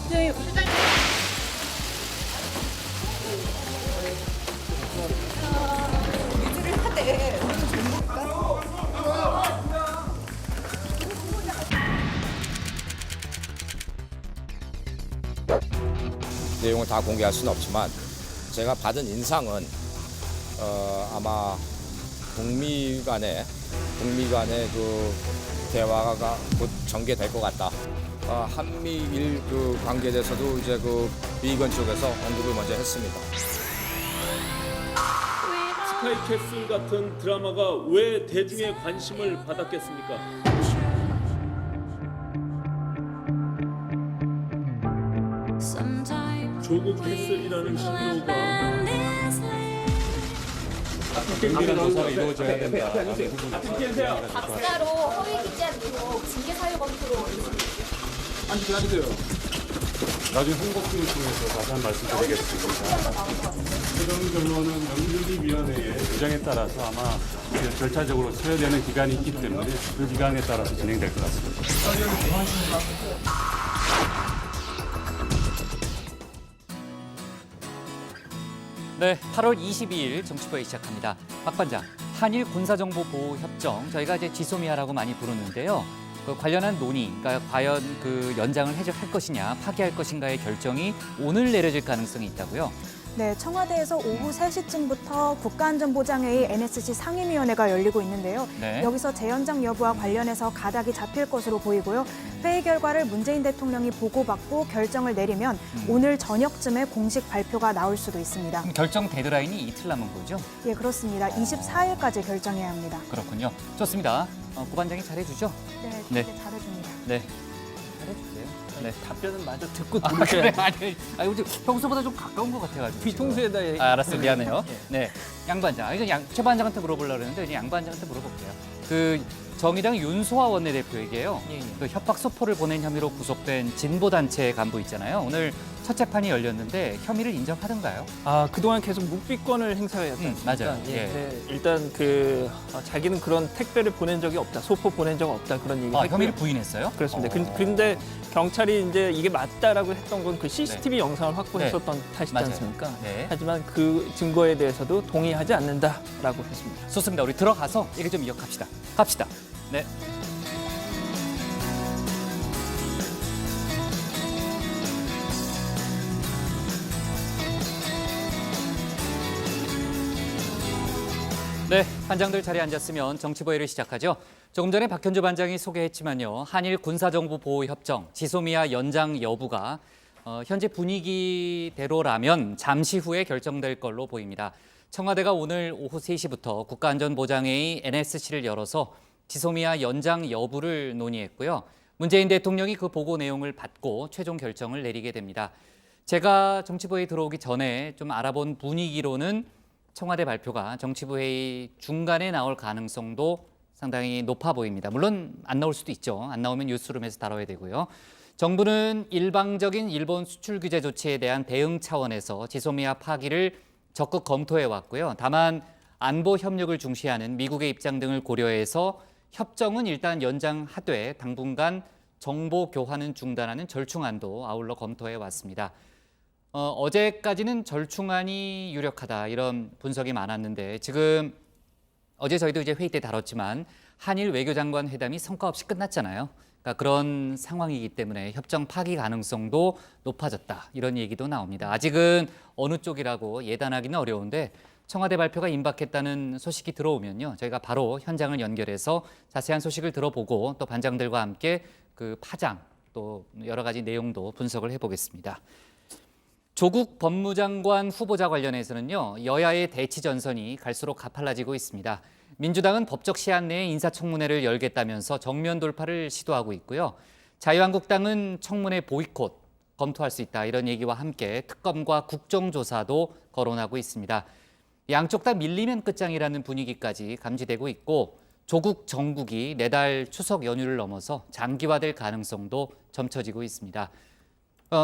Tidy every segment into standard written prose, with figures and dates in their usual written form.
네. 유지를 하되 우리는 전문가. 내용을 다 공개할 수는 없지만 제가 받은 인상은 아마 북미 간의 그 대화가 곧 전개될 것 같다. 한미일 그 관계에 대해서도 이제 그 미건 쪽에서 언급을 먼저 했습니다. 스카이캐슬 같은 드라마가 왜 대중의 관심을 받았겠습니까? 조국 캐슬이라는 신호가 은밀한 조사가 이루어져야 된다. 박사로 허위 기재한 의혹 징계 사유 검토로 나중에 홍보팀을 통해서 자세한 말씀드리겠습니다. 최종 결론은 영준비위원회의 의장에 따라서 아마 절차적으로 처리되는 기간이 있기 때문에 그 기간에 따라서 진행될 것 같습니다. 네, 8월 22일 정치부에 시작합니다. 박 반장, 한일 군사정보보호협정, 저희가 이제 지소미아라고 많이 부르는데요. 그 관련한 논의, 그러니까 과연 그 연장을 해제할 것이냐, 파기할 것인가의 결정이 오늘 내려질 가능성이 있다고요. 네, 청와대에서 오후 3시쯤부터 국가안전보장회의 NSC 상임위원회가 열리고 있는데요. 네. 여기서 재연장 여부와 관련해서 가닥이 잡힐 것으로 보이고요. 회의 결과를 문재인 대통령이 보고받고 결정을 내리면 오늘 저녁쯤에 공식 발표가 나올 수도 있습니다. 그럼 결정 데드라인이 이틀 남은 거죠? 예, 그렇습니다. 24일까지 결정해야 합니다. 그렇군요. 좋습니다. 고 반장이 잘해주죠? 네, 네. 잘해줍니다. 네. 잘해주세요. 네. 답변은 마저 듣고 아, 그래? 들으셔야 아니, 평소보다 좀 가까운 것 같아가지고. 뒤통수에다 알았어, 미안해요. 네, 양 반장. 이제 최 반장한테 물어보려고 했는데 이제 양 반장한테 물어볼게요. 그 정의당 윤소아 원내대표에게요. 예, 예. 그 협박 소포를 보낸 혐의로 구속된 진보단체 간부 있잖아요. 오늘 첫 재판이 열렸는데 혐의를 인정하던가요? 그동안 계속 묵비권을 행사해왔다. 맞아요. 예. 예. 네, 일단 자기는 그런 택배를 보낸 적이 없다, 소포 보낸 적 없다 그런 얘기. 혐의를 부인했어요? 그렇습니다. 근데 경찰이 이제 이게 맞다라고 했던 건 그 CCTV 영상을 확보했었던 탓이지 맞아요. 않습니까? 네. 하지만 그 증거에 대해서도 동의하지 않는다라고 했습니다. 좋습니다. 우리 들어가서 얘기 좀 이어갑시다. 갑시다. 네. 네, 반장들 자리에 앉았으면 정치보회를 시작하죠. 조금 전에 박현주 반장이 소개했지만요. 한일 군사정보보호협정, 지소미아 연장 여부가 현재 분위기대로라면 잠시 후에 결정될 걸로 보입니다. 청와대가 오늘 오후 3시부터 국가안전보장회의 NSC를 열어서 지소미아 연장 여부를 논의했고요. 문재인 대통령이 그 보고 내용을 받고 최종 결정을 내리게 됩니다. 제가 정치부회에 들어오기 전에 좀 알아본 분위기로는 청와대 발표가 정치부회의 중간에 나올 가능성도 상당히 높아 보입니다. 물론 안 나올 수도 있죠. 안 나오면 뉴스룸에서 다뤄야 되고요. 정부는 일방적인 일본 수출 규제 조치에 대한 대응 차원에서 지소미아 파기를 적극 검토해 왔고요. 다만 안보 협력을 중시하는 미국의 입장 등을 고려해서 협정은 일단 연장하되 당분간 정보 교환은 중단하는 절충안도 아울러 검토해 왔습니다. 어제까지는 절충안이 유력하다 이런 분석이 많았는데 지금 어제 저희도 이제 회의 때 다뤘지만 한일 외교장관 회담이 성과 없이 끝났잖아요. 그러니까 그런 상황이기 때문에 협정 파기 가능성도 높아졌다 이런 얘기도 나옵니다. 아직은 어느 쪽이라고 예단하기는 어려운데 청와대 발표가 임박했다는 소식이 들어오면요. 저희가 바로 현장을 연결해서 자세한 소식을 들어보고 또 반장들과 함께 그 파장 또 여러 가지 내용도 분석을 해보겠습니다. 조국 법무장관 후보자 관련해서는요. 여야의 대치 전선이 갈수록 가팔라지고 있습니다. 민주당은 법적 시한 내에 인사청문회를 열겠다면서 정면 돌파를 시도하고 있고요. 자유한국당은 청문회 보이콧 검토할 수 있다 이런 얘기와 함께 특검과 국정조사도 거론하고 있습니다. 양쪽 다 밀리면 끝장이라는 분위기까지 감지되고 있고 조국 정국이 내달 추석 연휴를 넘어서 장기화될 가능성도 점쳐지고 있습니다.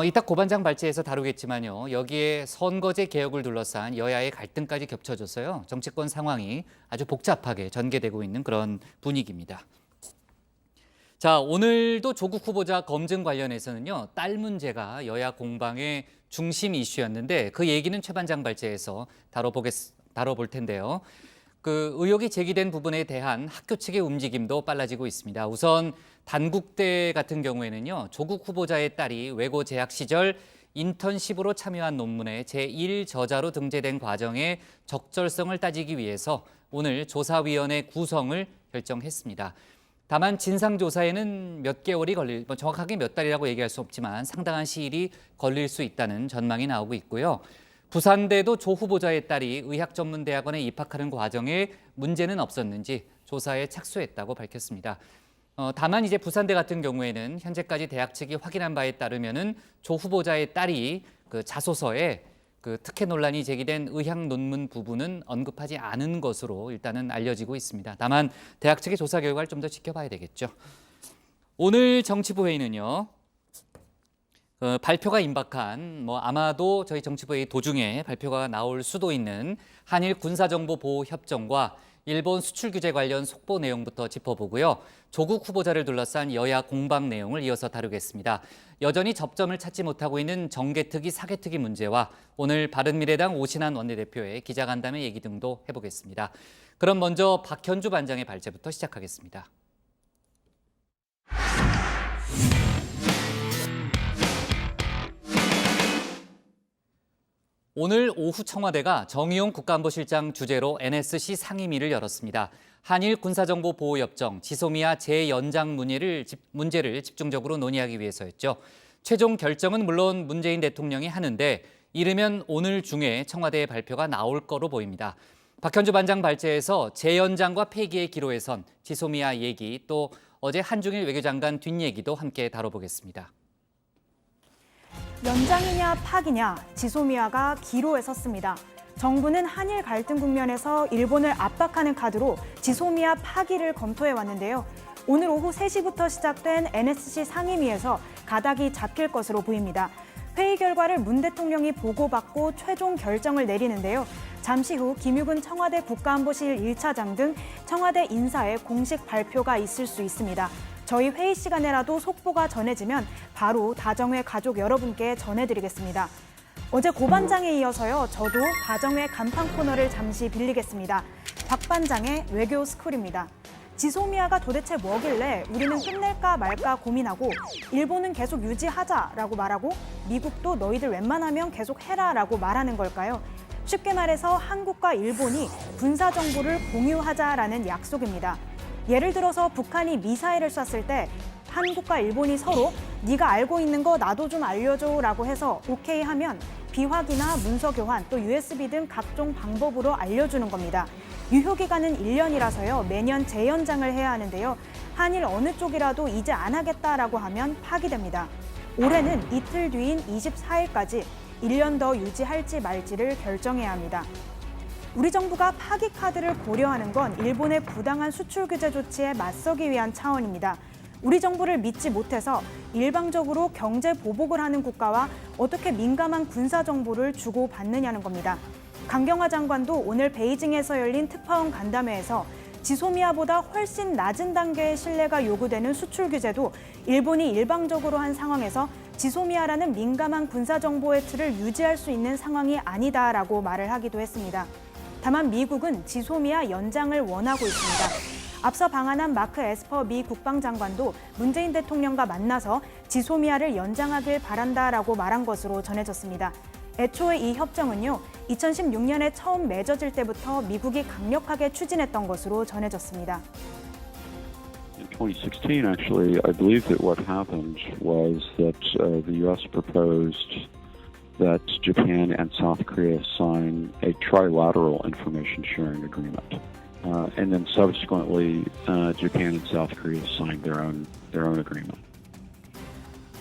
이따 고반장 발제에서 다루겠지만요. 여기에 선거제 개혁을 둘러싼 여야의 갈등까지 겹쳐져서요. 정치권 상황이 아주 복잡하게 전개되고 있는 그런 분위기입니다. 자, 오늘도 조국 후보자 검증 관련해서는요, 딸 문제가 여야 공방의 중심 이슈였는데 그 얘기는 최 반장 발제에서 다뤄볼 텐데요. 그 의혹이 제기된 부분에 대한 학교 측의 움직임도 빨라지고 있습니다. 우선 단국대 같은 경우에는요, 조국 후보자의 딸이 외고 재학 시절 인턴십으로 참여한 논문의 제1저자로 등재된 과정의 적절성을 따지기 위해서 오늘 조사위원회 구성을 결정했습니다. 다만 진상조사에는 몇 개월이 정확하게 몇 달이라고 얘기할 수 없지만 상당한 시일이 걸릴 수 있다는 전망이 나오고 있고요. 부산대도 조 후보자의 딸이 의학전문대학원에 입학하는 과정에 문제는 없었는지 조사에 착수했다고 밝혔습니다. 다만 이제 부산대 같은 경우에는 현재까지 대학 측이 확인한 바에 따르면은 조 후보자의 딸이 그 자소서에 그 특혜 논란이 제기된 의학 논문 부분은 언급하지 않은 것으로 일단은 알려지고 있습니다. 다만 대학 측의 조사 결과를 좀 더 지켜봐야 되겠죠. 오늘 정치부 회의는요. 발표가 임박한 아마도 저희 정치부 회의 도중에 발표가 나올 수도 있는 한일 군사정보보호협정과 일본 수출 규제 관련 속보 내용부터 짚어보고요. 조국 후보자를 둘러싼 여야 공방 내용을 이어서 다루겠습니다. 여전히 접점을 찾지 못하고 있는 정개특위, 사개특위 문제와 오늘 바른미래당 오신환 원내대표의 기자간담회 얘기 등도 해보겠습니다. 그럼 먼저 박현주 반장의 발제부터 시작하겠습니다. 오늘 오후 청와대가 정의용 국가안보실장 주재로 NSC 상임위를 열었습니다. 한일 군사정보보호협정 지소미아 재연장 문제를 집중적으로 논의하기 위해서였죠. 최종 결정은 물론 문재인 대통령이 하는데 이르면 오늘 중에 청와대의 발표가 나올 거로 보입니다. 박현주 반장 발제에서 재연장과 폐기의 기로에선 지소미아 얘기, 또 어제 한중일 외교장관 뒷얘기도 함께 다뤄보겠습니다. 연장이냐 파기냐, 지소미아가 기로에 섰습니다. 정부는 한일 갈등 국면에서 일본을 압박하는 카드로 지소미아 파기를 검토해 왔는데요. 오늘 오후 3시부터 시작된 NSC 상임위에서 가닥이 잡힐 것으로 보입니다. 회의 결과를 문 대통령이 보고받고 최종 결정을 내리는데요. 잠시 후 김유근 청와대 국가안보실 1차장 등 청와대 인사의 공식 발표가 있을 수 있습니다. 저희 회의 시간에라도 속보가 전해지면 바로 다정회 가족 여러분께 전해드리겠습니다. 어제 고 반장에 이어서요, 저도 다정회 간판 코너를 잠시 빌리겠습니다. 박 반장의 외교 스쿨입니다. 지소미아가 도대체 뭐길래 우리는 끝낼까 말까 고민하고 일본은 계속 유지하자라고 말하고 미국도 너희들 웬만하면 계속 해라라고 말하는 걸까요? 쉽게 말해서 한국과 일본이 군사정보를 공유하자라는 약속입니다. 예를 들어서 북한이 미사일을 쐈을 때 한국과 일본이 서로 네가 알고 있는 거 나도 좀 알려줘라고 해서 오케이 하면 비확이나 문서 교환 또 USB 등 각종 방법으로 알려주는 겁니다. 유효기간은 1년이라서요. 매년 재연장을 해야 하는데요. 한일 어느 쪽이라도 이제 안 하겠다라고 하면 파기됩니다. 올해는 이틀 뒤인 24일까지 1년 더 유지할지 말지를 결정해야 합니다. 우리 정부가 파기 카드를 고려하는 건 일본의 부당한 수출 규제 조치에 맞서기 위한 차원입니다. 우리 정부를 믿지 못해서 일방적으로 경제 보복을 하는 국가와 어떻게 민감한 군사 정보를 주고받느냐는 겁니다. 강경화 장관도 오늘 베이징에서 열린 특파원 간담회에서 지소미아보다 훨씬 낮은 단계의 신뢰가 요구되는 수출 규제도 일본이 일방적으로 한 상황에서 지소미아라는 민감한 군사 정보의 틀을 유지할 수 있는 상황이 아니다라고 말을 하기도 했습니다. 다만 미국은 지소미아 연장을 원하고 있습니다. 앞서 방한한 마크 에스퍼 미 국방장관도 문재인 대통령과 만나서 지소미아를 연장하길 바란다라고 말한 것으로 전해졌습니다. 애초에 이 협정은요, 2016년에 처음 맺어질 때부터 미국이 강력하게 추진했던 것으로 전해졌습니다. In 2016, actually, I believe that what happened was that the U.S. proposed that Japan and South Korea sign a trilateral information sharing agreement. And then subsequently, Japan and South Korea signed their own agreement.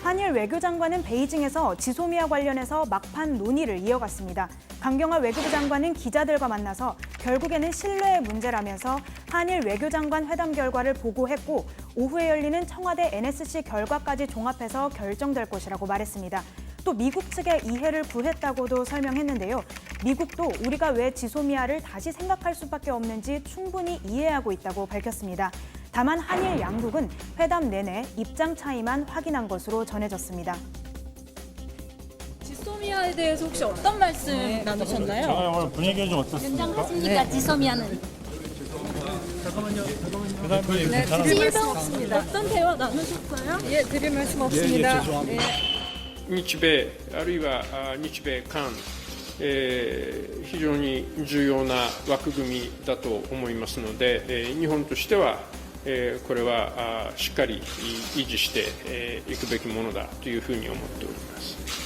한일 외교장관은 베이징에서 지소미아 관련해서 막판 논의를 이어갔습니다. 강경화 외교부 장관은 기자들과 만나서 결국에는 신뢰의 문제라면서 한일 외교장관 회담 결과를 보고했고 오후에 열리는 청와대 NSC 결과까지 종합해서 결정될 것이라고 말했습니다. 또 미국 측에 이해를 구했다고도 설명했는데요. 미국도 우리가 왜 지소미아를 다시 생각할 수밖에 없는지 충분히 이해하고 있다고 밝혔습니다. 다만 한일 양국은 회담 내내 입장 차이만 확인한 것으로 전해졌습니다. 지소미아에 대해서 혹시 어떤 말씀 나누셨나요? 오늘 분위기가 좀 어떻습니까? 연장하십니까 지소미아는? 네, 드릴 말씀 없습니다. 어떤 대화 나누셨어요? 예, 드릴 말씀 없습니다. 네. 日米あるいは日米韓、非常に重要な枠組みだと思いますので、日本としては、これはしっかり維持していくべきものだというふうに思っております。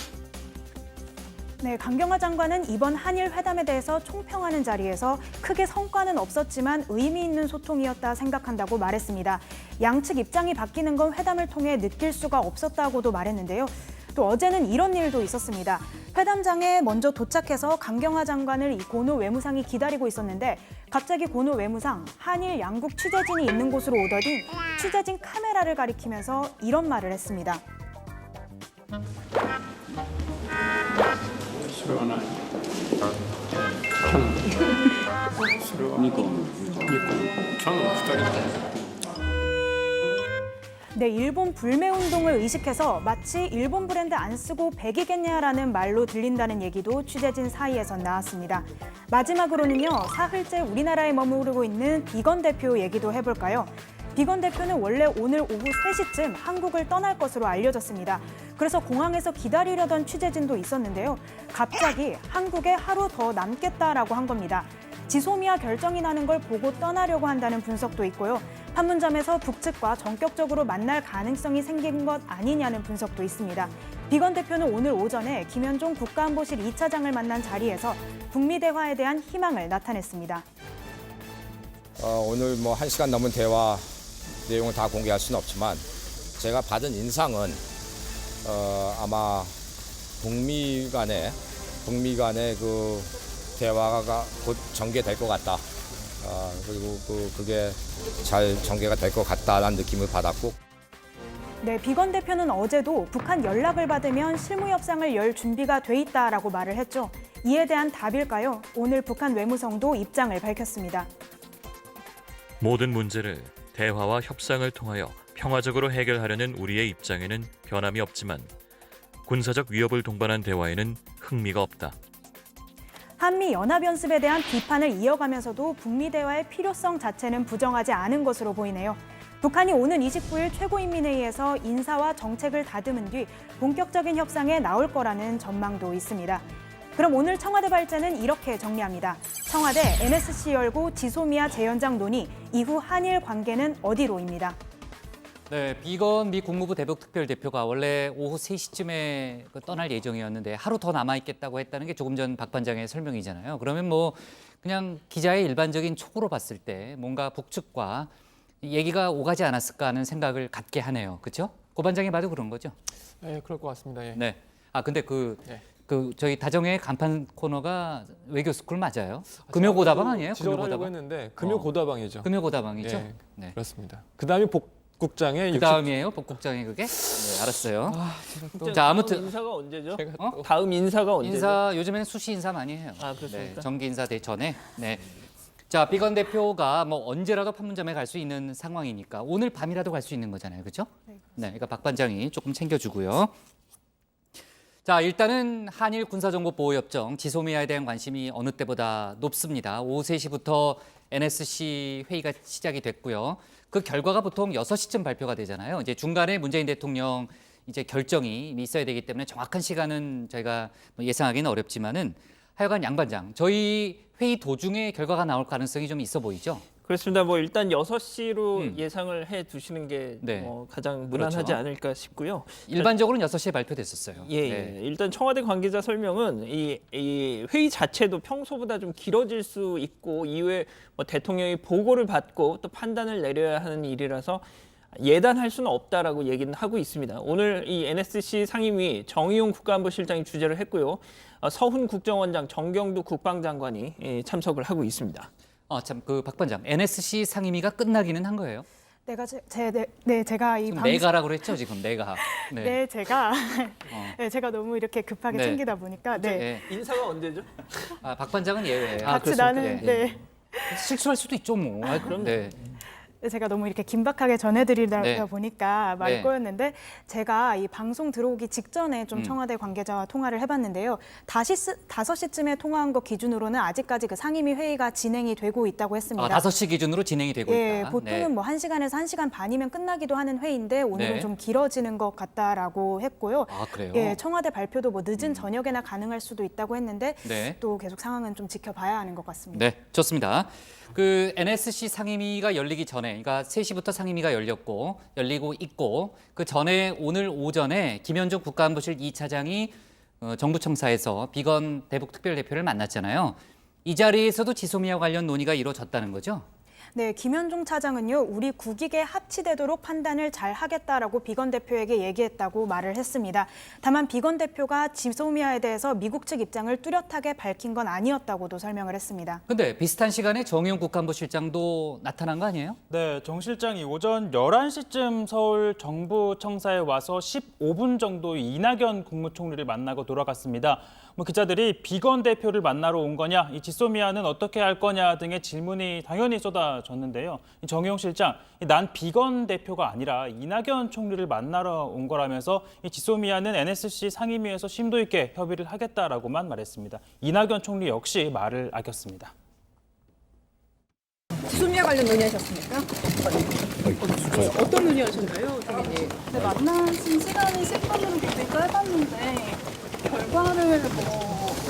네, 강경화 장관은 이번 한일 회담에 대해서 총평하는 자리에서 크게 성과는 없었지만 의미 있는 소통이었다 생각한다고 말했습니다. 양측 입장이 바뀌는 건 회담을 통해 느낄 수가 없었다고도 말했는데요. 또 어제는 이런 일도 있었습니다. 회담장에 먼저 도착해서 강경화 장관을 이 고노 외무상이 기다리고 있었는데 갑자기 고노 외무상 한일 양국 취재진이 있는 곳으로 오더니 취재진 카메라를 가리키면서 이런 말을 했습니다. それはない。それはニコン。キャノン2人。 네, 일본 불매 운동을 의식해서 마치 일본 브랜드 안 쓰고 백이겠냐라는 말로 들린다는 얘기도 취재진 사이에서 나왔습니다. 마지막으로는요, 사흘째 우리나라에 머무르고 있는 비건 대표 얘기도 해볼까요? 비건 대표는 원래 오늘 오후 3시쯤 한국을 떠날 것으로 알려졌습니다. 그래서 공항에서 기다리려던 취재진도 있었는데요. 갑자기 한국에 하루 더 남겠다라고 한 겁니다. 지소미아 결정이 나는 걸 보고 떠나려고 한다는 분석도 있고요. 판문점에서 북측과 전격적으로 만날 가능성이 생긴 것 아니냐는 분석도 있습니다. 비건 대표는 오늘 오전에 김현종 국가안보실 2차장을 만난 자리에서 북미 대화에 대한 희망을 나타냈습니다. 오늘 뭐 1시간 넘은 대화 내용을 다 공개할 수는 없지만 제가 받은 인상은 아마 북미 간의 그 대화가 곧 전개될 것 같다. 그리고 그게 잘 전개가 될 것 같다라는 느낌을 받았고. 네, 비건 대표는 어제도 북한 연락을 받으면 실무 협상을 열 준비가 돼 있다라고 말을 했죠. 이에 대한 답일까요? 오늘 북한 외무성도 입장을 밝혔습니다. 모든 문제를 대화와 협상을 통하여 평화적으로 해결하려는 우리의 입장에는 변함이 없지만 군사적 위협을 동반한 대화에는 흥미가 없다. 한미 연합연습에 대한 비판을 이어가면서도 북미 대화의 필요성 자체는 부정하지 않은 것으로 보이네요. 북한이 오는 29일 최고인민회의에서 인사와 정책을 다듬은 뒤 본격적인 협상에 나올 거라는 전망도 있습니다. 그럼 오늘 청와대 발제는 이렇게 정리합니다. 청와대 NSC 열고 지소미아 재연장 논의, 이후 한일 관계는 어디로입니다. 네, 비건 미 국무부 대북 특별대표가 원래 오후 3시쯤에 떠날 예정이었는데 하루 더 남아있겠다고 했다는 게 조금 전 박 반장의 설명이잖아요. 그러면 뭐 그냥 기자의 일반적인 촉으로 봤을 때 뭔가 북측과 얘기가 오가지 않았을까 하는 생각을 갖게 하네요. 그렇죠? 고 반장이 봐도 그런 거죠? 네, 그럴 것 같습니다. 예. 네. 아, 근데 저희 다정의 간판 코너가 외교스쿨 맞아요? 금요고다방 아니에요? 지적하려고 했는데 금요고다방이죠. 금요고다방이죠? 네, 네. 그렇습니다. 그다음이 복국장의 그 다음이에요? 복국장이 그게? 네, 알았어요. 자, 아무튼 인사가 언제죠? 어? 다음 인사가 언제죠? 인사 요즘에는 수시 인사 많이 해요. 아, 그렇습니까? 네, 정기 인사 전에. 네. 자, 비건 대표가 뭐 언제라도 판문점에 갈 수 있는 상황이니까 오늘 밤이라도 갈 수 있는 거잖아요. 그렇죠? 네, 그러니까 박 반장이 조금 챙겨주고요. 자, 일단은 한일 군사정보보호협정 지소미아에 대한 관심이 어느 때보다 높습니다. 오후 3시부터 NSC 회의가 시작이 됐고요. 그 결과가 보통 6시쯤 발표가 되잖아요. 이제 중간에 문재인 대통령 이제 결정이 있어야 되기 때문에 정확한 시간은 저희가 예상하기는 어렵지만은 하여간 양 반장, 저희 회의 도중에 결과가 나올 가능성이 좀 있어 보이죠? 그렇습니다. 뭐 일단 6시로 예상을 해 두시는 게 네. 가장 무난하지 그렇죠. 않을까 싶고요. 일반적으로는 6시에 발표됐었어요. 예, 네. 일단 청와대 관계자 설명은 이 회의 자체도 평소보다 좀 길어질 수 있고 이후에 뭐 대통령이 보고를 받고 또 판단을 내려야 하는 일이라서 예단할 수는 없다라고 얘기는 하고 있습니다. 오늘 이 NSC 상임위 정의용 국가안보실장이 주재를 했고요. 서훈 국정원장, 정경두 국방장관이 참석을 하고 있습니다. 참, 박 반장, NSC 상임위가 끝나기는 한 거예요? 제가 이 내가라고 그랬죠, 지금 내가. 네, 네 제가 네, 제가 너무 이렇게 급하게 챙기다 보니까 네. 인사가 언제죠? 박 반장은 예외예요. 같이 나는 네. 실수할 수도 있죠, 뭐. 그럼 네. 제가 너무 이렇게 긴박하게 전해드리다 네. 보니까 말이 네. 꼬였는데 제가 이 방송 들어오기 직전에 좀 청와대 관계자와 통화를 해봤는데요. 5시쯤에 통화한 것 기준으로는 아직까지 그 상임위 회의가 진행이 되고 있다고 했습니다. 5시 기준으로 진행이 되고 예, 있다. 보통은 네. 뭐 1시간에서 1시간 반이면 끝나기도 하는 회의인데 오늘은 네. 좀 길어지는 것 같다라고 했고요. 아, 그래요? 예, 청와대 발표도 뭐 늦은 저녁에나 가능할 수도 있다고 했는데 네. 또 계속 상황은 좀 지켜봐야 하는 것 같습니다. 네, 좋습니다. 그 NSC 상임위가 열리기 전에, 그러니까 3시부터 상임위가 열리고 있고 그 전에 오늘 오전에 김현종 국가안보실 2차장이 정부청사에서 비건 대북 특별대표를 만났잖아요. 이 자리에서도 지소미아 관련 논의가 이루어졌다는 거죠? 네, 김현종 차장은요, 우리 국익에 합치되도록 판단을 잘 하겠다라고 비건 대표에게 얘기했다고 말을 했습니다. 다만 비건 대표가 지소미아에 대해서 미국 측 입장을 뚜렷하게 밝힌 건 아니었다고도 설명을 했습니다. 근데 비슷한 시간에 정의용 국가안보실장도 나타난 거 아니에요? 네, 정 실장이 오전 11시쯤 서울 정부청사에 와서 15분 정도 이낙연 국무총리를 만나고 돌아갔습니다. 기자들이 비건 대표를 만나러 온 거냐, 이 지소미아는 어떻게 할 거냐 등의 질문이 당연히 쏟아졌는데요. 정의용 실장, 난 비건 대표가 아니라 이낙연 총리를 만나러 온 거라면서 이 지소미아는 NSC 상임위에서 심도 있게 협의를 하겠다라고만 말했습니다. 이낙연 총리 역시 말을 아꼈습니다. 지소미아 관련 논의하셨습니까? 어떤 논의하셨나요, 대리님? 네, 만나신 시간이 10분으로 굉장히 짧았는데 결과를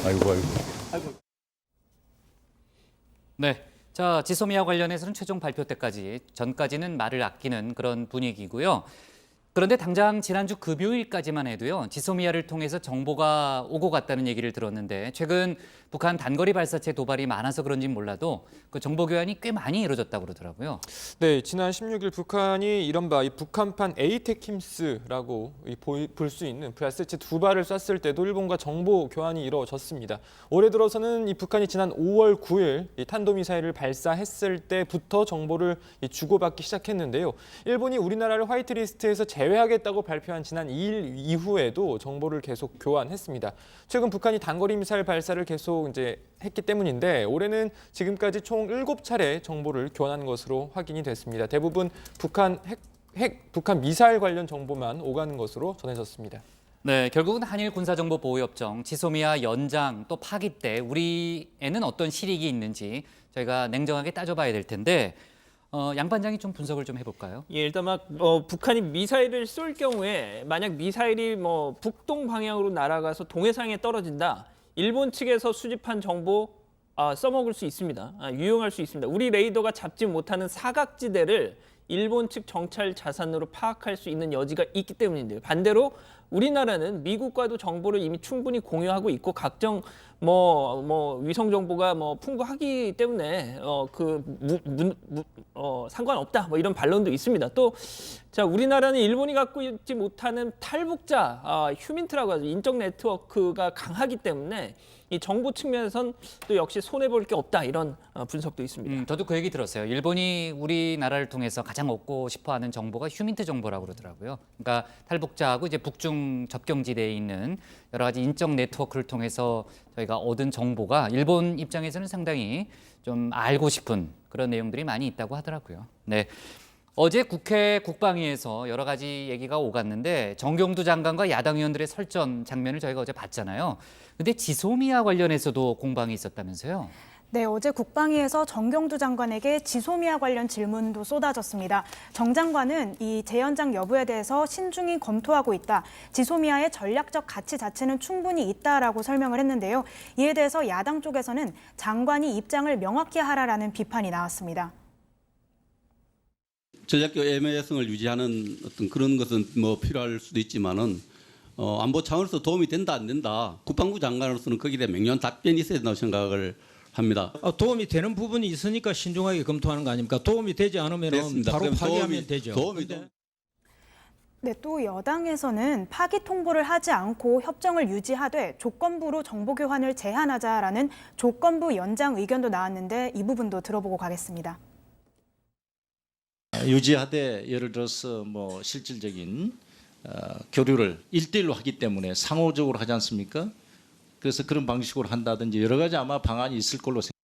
아이고. 네. 자, 지소미아 관련해서는 최종 발표 때까지 전까지는 말을 아끼는 그런 분위기고요. 그런데 당장 지난주 금요일까지만 해도요. 지소미아를 통해서 정보가 오고 갔다는 얘기를 들었는데 최근 북한 단거리 발사체 도발이 많아서 그런지 몰라도 그 정보 교환이 꽤 많이 이루어졌다고 그러더라고요. 네, 지난 16일 북한이 이른바 이 북한판 에이테킴스라고 볼 수 있는 발사체 2발을 쐈을 때도 일본과 정보 교환이 이루어졌습니다. 올해 들어서는 이 북한이 지난 5월 9일 이 탄도미사일을 발사했을 때부터 정보를 주고받기 시작했는데요. 일본이 우리나라를 화이트리스트에서 제외하겠다고 발표한 지난 2일 이후에도 정보를 계속 교환했습니다. 최근 북한이 단거리 미사일 발사를 계속 했기 때문인데 올해는 지금까지 총 7차례 정보를 교환한 것으로 확인이 됐습니다. 대부분 북한 북한 미사일 관련 정보만 오가는 것으로 전해졌습니다. 네, 결국은 한일 군사정보보호협정, 지소미아 연장 또 파기 때 우리에는 어떤 실익이 있는지 저희가 냉정하게 따져봐야 될 텐데 양 반장이 좀 분석을 좀 해볼까요? 예, 일단 북한이 미사일을 쏠 경우에 만약 미사일이 북동 방향으로 날아가서 동해상에 떨어진다. 일본 측에서 수집한 정보 써먹을 수 있습니다. 유용할 수 있습니다. 우리 레이더가 잡지 못하는 사각지대를 일본 측 정찰 자산으로 파악할 수 있는 여지가 있기 때문인데요. 반대로 우리나라는 미국과도 정보를 이미 충분히 공유하고 있고 각종 위성 정보가 풍부하기 때문에 상관없다 이런 반론도 있습니다. 또 우리나라는 일본이 갖고 있지 못하는 탈북자 휴민트라고 하죠. 인적 네트워크가 강하기 때문에 이 정보 측면에선 또 역시 손해볼 게 없다 이런 분석도 있습니다. 저도 그 얘기 들었어요. 일본이 우리나라를 통해서 가장 얻고 싶어하는 정보가 휴민트 정보라고 그러더라고요. 그러니까 탈북자하고 이제 북중 접경지대에 있는 여러 가지 인적 네트워크를 통해서 저희가 얻은 정보가 일본 입장에서는 상당히 좀 알고 싶은 그런 내용들이 많이 있다고 하더라고요. 네. 어제 국회 국방위에서 여러 가지 얘기가 오갔는데 정경두 장관과 야당 의원들의 설전 장면을 저희가 어제 봤잖아요. 근데 지소미아 관련해서도 공방이 있었다면서요? 네, 어제 국방위에서 정경두 장관에게 지소미아 관련 질문도 쏟아졌습니다. 정 장관은 이 재연장 여부에 대해서 신중히 검토하고 있다. 지소미아의 전략적 가치 자체는 충분히 있다라고 설명을 했는데요. 이에 대해서 야당 쪽에서는 장관이 입장을 명확히 하라라는 비판이 나왔습니다. 전략적 애매성을 유지하는 어떤 그런 것은 필요할 수도 있지만은 안보 차원에서 도움이 된다 안 된다. 국방부 장관으로서는 거기에 대한 명료한 답변이 있어야 된다고 생각을 합니다. 도움이 되는 부분이 있으니까 신중하게 검토하는 거 아닙니까? 도움이 되지 않으면 바로 파기하면 되죠. 네, 또 여당에서는 파기 통보를 하지 않고 협정을 유지하되 조건부로 정보 교환을 제한하자라는 조건부 연장 의견도 나왔는데 이 부분도 들어보고 가겠습니다. 유지하되 예를 들어서 실질적인 교류를 1대1로 하기 때문에 상호적으로 하지 않습니까? 그래서 그런 방식으로 한다든지 여러 가지 아마 방안이 있을 걸로 생각합니다.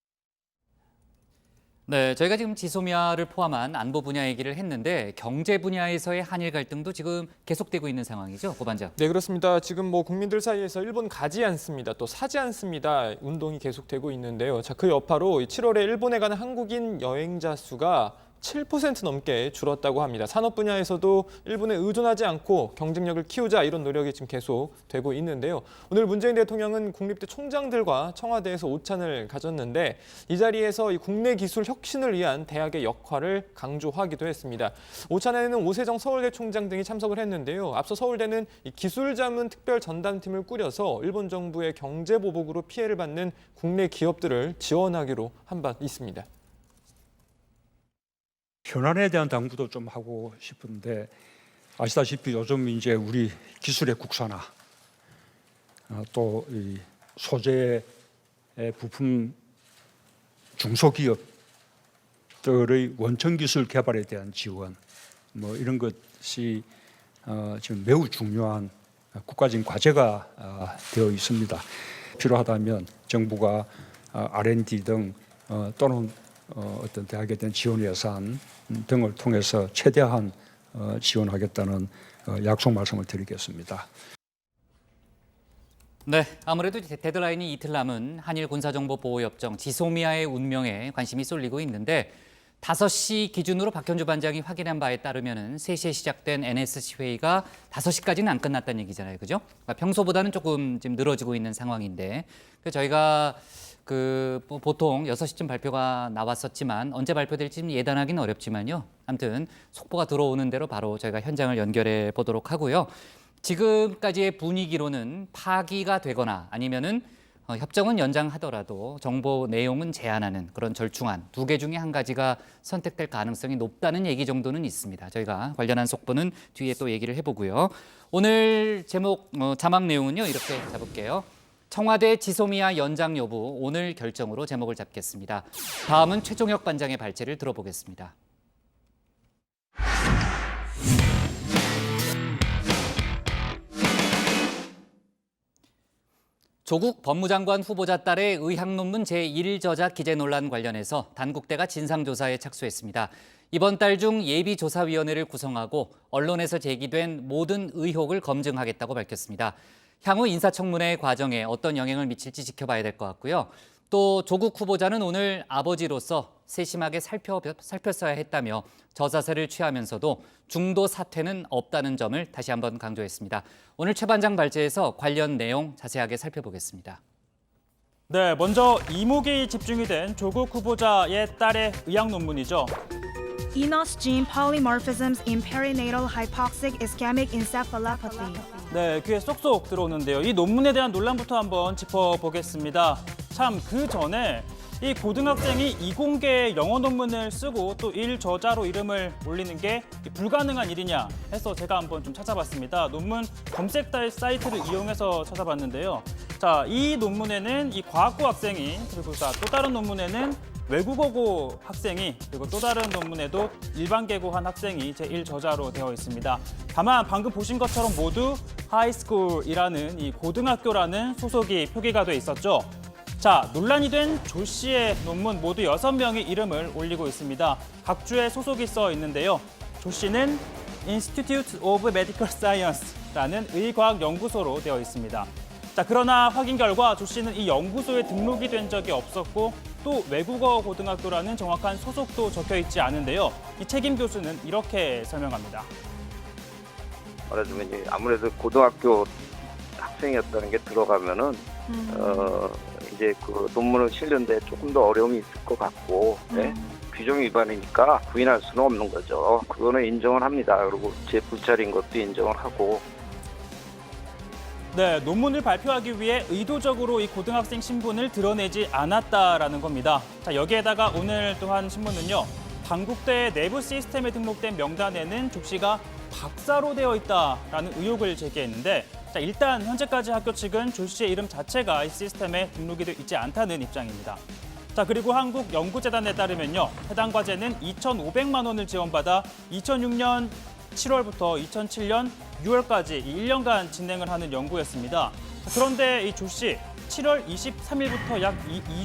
네, 저희가 지금 지소미아를 포함한 안보 분야 얘기를 했는데 경제 분야에서의 한일 갈등도 지금 계속되고 있는 상황이죠, 고 반장. 네, 그렇습니다. 지금 뭐 국민들 사이에서 일본 가지 않습니다, 또 사지 않습니다 운동이 계속되고 있는데요. 자, 그 여파로 7월에 일본에 가는 한국인 여행자 수가 7% 넘게 줄었다고 합니다. 산업 분야에서도 일본에 의존하지 않고 경쟁력을 키우자 이런 노력이 지금 계속 되고 있는데요. 오늘 문재인 대통령은 국립대 총장들과 청와대에서 오찬을 가졌는데 이 자리에서 이 국내 기술 혁신을 위한 대학의 역할을 강조하기도 했습니다. 오찬에는 오세정 서울대 총장 등이 참석을 했는데요. 앞서 서울대는 이 기술자문 특별 전담팀을 꾸려서 일본 정부의 경제 보복으로 피해를 받는 국내 기업들을 지원하기로 한 바 있습니다. 현안에 대한 당부도 좀 하고 싶은데 아시다시피 요즘 이제 우리 기술의 국산화 또 이 소재 부품 중소기업들의 원천 기술 개발에 대한 지원 뭐 이런 것이 지금 매우 중요한 국가적인 과제가 되어 있습니다. 필요하다면 정부가 R&D 등 또는 어떤 대학에 대한 지원 예산 등을 통해서 최대한 지원하겠다는 약속 말씀을 드리겠습니다. 네, 아무래도 데드라인이 이틀 남은 한일 군사정보보호협정 지소미아의 운명에 관심이 쏠리고 있는데 5시 기준으로 박현주 반장이 확인한 바에 따르면 3시에 시작된 NSC 회의가 5시까지는 안 끝났다는 얘기잖아요, 그죠? 그러니까 평소보다는 조금 지금 늘어지고 있는 상황인데 저희가 보통 6시쯤 발표가 나왔었지만 언제 발표될지 예단하기는 어렵지만요. 아무튼 속보가 들어오는 대로 바로 저희가 현장을 연결해 보도록 하고요. 지금까지의 분위기로는 파기가 되거나 아니면은 협정은 연장하더라도 정보 내용은 제한하는 그런 절충안 2개 중에 한 가지가 선택될 가능성이 높다는 얘기 정도는 있습니다. 저희가 관련한 속보는 뒤에 또 얘기를 해보고요. 오늘 자막 내용은요. 이렇게 잡을게요. 청와대 지소미아 연장 여부 오늘 결정으로 제목을 잡겠습니다. 다음은 최종혁 반장의 발제를 들어보겠습니다. 조국 법무장관 후보자 딸의 의학 논문 제1저자 기재 논란 관련해서 단국대가 진상조사에 착수했습니다. 이번 달 중 예비조사위원회를 구성하고 언론에서 제기된 모든 의혹을 검증하겠다고 밝혔습니다. 향후 인사청문회 과정에 어떤 영향을 미칠지 지켜봐야 될 것 같고요. 또 조국 후보자는 오늘 아버지로서 세심하게 살폈어야 했다며 저자세를 취하면서도 중도 사퇴는 없다는 점을 다시 한번 강조했습니다. 오늘 최 반장 발제에서 관련 내용 자세하게 살펴보겠습니다. 네, 먼저 이목이 집중이 된 조국 후보자의 딸의 의학 논문이죠. eNOS gene polymorphisms in perinatal hypoxic ischemic encephalopathy. 네, 귀에 쏙쏙 들어오는데요. 이 논문에 대한 논란부터 한번 짚어보겠습니다. 참 그 전에 이 고등학생이 이공계 영어 논문을 쓰고 또 일저자로 이름을 올리는 게 불가능한 일이냐 해서 제가 한번 좀 찾아봤습니다. 논문 검색 사이트를 이용해서 찾아봤는데요. 자, 이 논문에는 이 과학고 학생이 그리고 또 다른 논문에는 외국어고 학생이 그리고 또 다른 논문에도 일반계고 한 학생이 제1저자로 되어 있습니다. 다만 방금 보신 것처럼 모두 하이스쿨이라는 이 고등학교라는 소속이 표기가 돼 있었죠. 자, 논란이 된 조 씨의 논문 모두 6명의 이름을 올리고 있습니다. 각 주에 소속이 써 있는데요. 조 씨는 Institute of Medical Science라는 의과학연구소로 되어 있습니다. 자, 그러나 확인 결과 조 씨는 이 연구소에 등록이 된 적이 없었고 또 외국어 고등학교라는 정확한 소속도 적혀 있지 않은데요. 이 책임 교수는 이렇게 설명합니다. 말하자면 아무래도 고등학교 학생이었다는 게 들어가면은 이제 그 논문을 실는데 조금 더 어려움이 있을 것 같고 네? 규정 위반이니까 부인할 수는 없는 거죠. 그거는 인정을 합니다. 그리고 제 불찰인 것도 인정을 하고. 네, 논문을 발표하기 위해 의도적으로 이 고등학생 신분을 드러내지 않았다라는 겁니다. 자, 여기에다가 오늘 또한 신문은요. 단국대 내부 시스템에 등록된 명단에는 조 씨가 박사로 되어 있다라는 의혹을 제기했는데 자, 일단 현재까지 학교 측은 조 씨의 이름 자체가 이 시스템에 등록이 되어 있지 않다는 입장입니다. 자, 그리고 한국연구재단에 따르면요. 해당 과제는 2,500만 원을 지원받아 2006년 7월부터 2007년 6월까지 1년간 진행을 하는 연구였습니다. 그런데 이 조 씨 7월 23일부터 약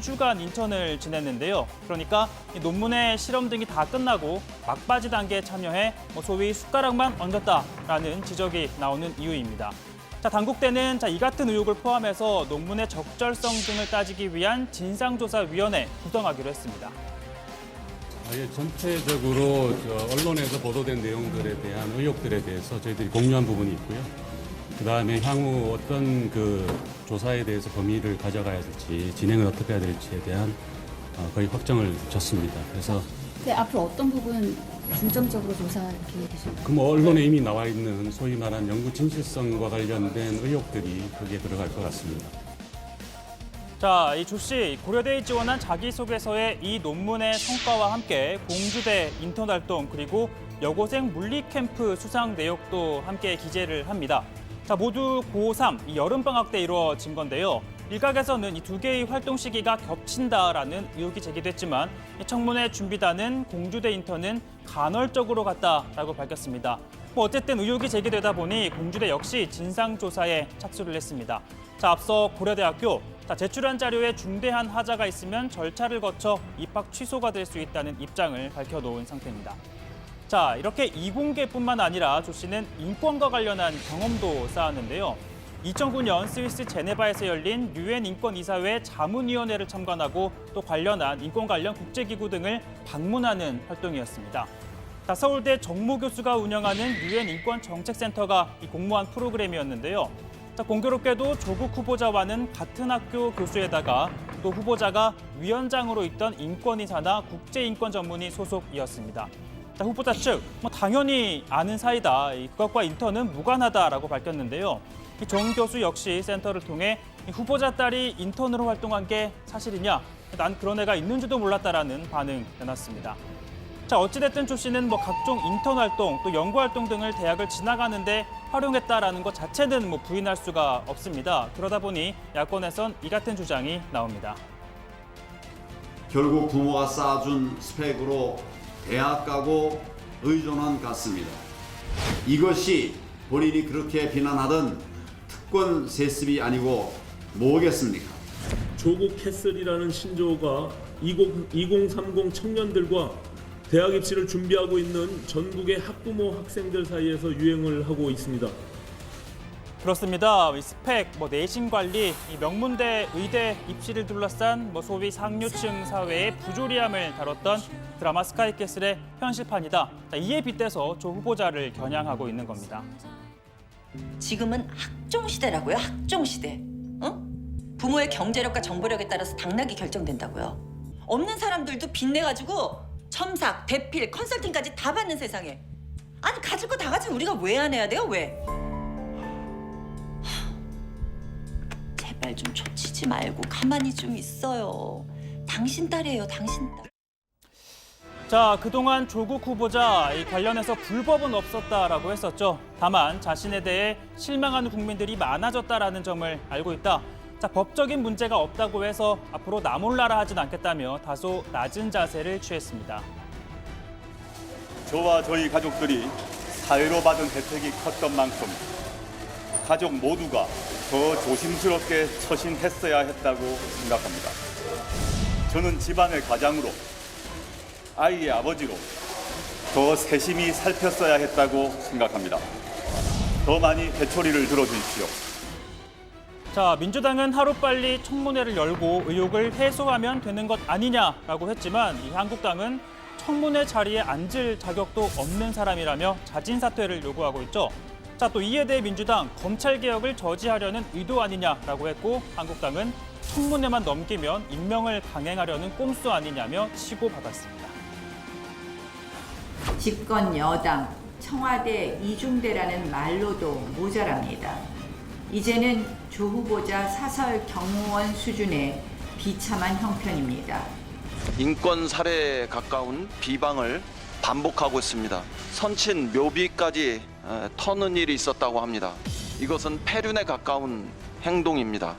2주간 인턴을 지냈는데요. 그러니까 이 논문의 실험 등이 다 끝나고 막바지 단계에 참여해 소위 숟가락만 얹었다라는 지적이 나오는 이유입니다. 자, 당국대는 이 같은 의혹을 포함해서 논문의 적절성 등을 따지기 위한 진상조사위원회 구성하기로 했습니다. 아예 전체적으로 언론에서 보도된 내용들에 대한 의혹들에 대해서 저희들이 공유한 부분이 있고요. 그다음에 향후 어떤 조사에 대해서 범위를 가져가야 될지, 진행을 어떻게 해야 될지에 대한 거의 확정을 줬습니다. 그래서 앞으로 어떤 부분 중점적으로 조사할 계획이십니까? 언론에 이미 나와 있는 소위 말한 연구 진실성과 관련된 의혹들이 거기에 들어갈 것 같습니다. 자, 이 조 씨 고려대에 지원한 자기소개서에 이 논문의 성과와 함께 공주대 인턴 활동 그리고 여고생 물리 캠프 수상 내역도 함께 기재를 합니다. 자, 모두 고3 이 여름방학 때 이루어진 건데요. 일각에서는 이 두 개의 활동 시기가 겹친다라는 의혹이 제기됐지만 이 청문회 준비단은 공주대 인턴은 간헐적으로 갔다라고 밝혔습니다. 어쨌든 의혹이 제기되다 보니 공주대 역시 진상조사에 착수를 했습니다. 자, 앞서 고려대학교 제출한 자료에 중대한 하자가 있으면 절차를 거쳐 입학 취소가 될 수 있다는 입장을 밝혀놓은 상태입니다. 자, 이렇게 이공계뿐만 아니라 조 씨는 인권과 관련한 경험도 쌓았는데요. 2009년 스위스 제네바에서 열린 유엔 인권이사회 자문위원회를 참관하고 또 관련한 인권 관련 국제기구 등을 방문하는 활동이었습니다. 자, 서울대 정모 교수가 운영하는 유엔 인권정책센터가 이 공모한 프로그램이었는데요. 자, 공교롭게도 조국 후보자와는 같은 학교 교수에다가 또 후보자가 위원장으로 있던 인권이사나 국제인권 전문의 소속이었습니다. 자, 후보자 측 당연히 아는 사이다. 그것과 인턴은 무관하다라고 밝혔는데요. 정 교수 역시 센터를 통해 후보자 딸이 인턴으로 활동한 게 사실이냐? 난 그런 애가 있는 줄도 몰랐다라는 반응 내놨습니다. 자, 어찌됐든 조 씨는 각종 인턴 활동 또 연구 활동 등을 대학을 지나가는데 활용했다라는 것 자체는 부인할 수가 없습니다. 그러다 보니 야권에선 이 같은 주장이 나옵니다. 결국 부모가 쌓아준 스펙으로 대학 가고 의존한 같습니다. 이것이 본인이 그렇게 비난하던 특권 세습이 아니고 뭐겠습니까? 조국 캐슬이라는 신조어가 2030 청년들과 대학 입시를 준비하고 있는 전국의 학부모 학생들 사이에서 유행을 하고 있습니다. 그렇습니다. 스펙, 내신 관리, 명문대, 의대 입시를 둘러싼 소위 상류층 사회의 부조리함을 다뤘던 드라마 스카이캐슬의 현실판이다. 이에 빗대서 조 후보자를 겨냥하고 있는 겁니다. 지금은 학종시대라고요, 학종시대. 부모의 경제력과 정보력에 따라서 당락이 결정된다고요. 없는 사람들도 빚내가지고 첨삭, 대필, 컨설팅까지 다 받는 세상에. 아니, 가질 거 다 가진 우리가 왜 안 해야 돼요, 왜? 제발 좀 초치지 말고 가만히 좀 있어요. 당신 딸이에요, 당신 딸. 자, 그동안 조국 후보자 관련해서 불법은 없었다라고 했었죠. 다만 자신에 대해 실망하는 국민들이 많아졌다라는 점을 알고 있다. 자, 법적인 문제가 없다고 해서 앞으로 나 몰라라 하진 않겠다며 다소 낮은 자세를 취했습니다. 저와 저희 가족들이 사회로 받은 혜택이 컸던 만큼 가족 모두가 더 조심스럽게 처신했어야 했다고 생각합니다. 저는 집안의 가장으로 아이의 아버지로 더 세심히 살폈어야 했다고 생각합니다. 더 많이 회초리를 들어주십시오. 자, 민주당은 하루빨리 청문회를 열고 의혹을 해소하면 되는 것 아니냐라고 했지만 이 한국당은 청문회 자리에 앉을 자격도 없는 사람이라며 자진 사퇴를 요구하고 있죠. 자, 또 이에 대해 민주당 검찰개혁을 저지하려는 의도 아니냐라고 했고 한국당은 청문회만 넘기면 임명을 강행하려는 꼼수 아니냐며 치고받았습니다. 집권 여당, 청와대 이중대라는 말로도 모자랍니다. 이제는 조 후보자 사설 경호원 수준의 비참한 형편입니다. 인권 살해에 가까운 비방을 반복하고 있습니다. 선친 묘비까지 터는 일이 있었다고 합니다. 이것은 폐륜에 가까운 행동입니다.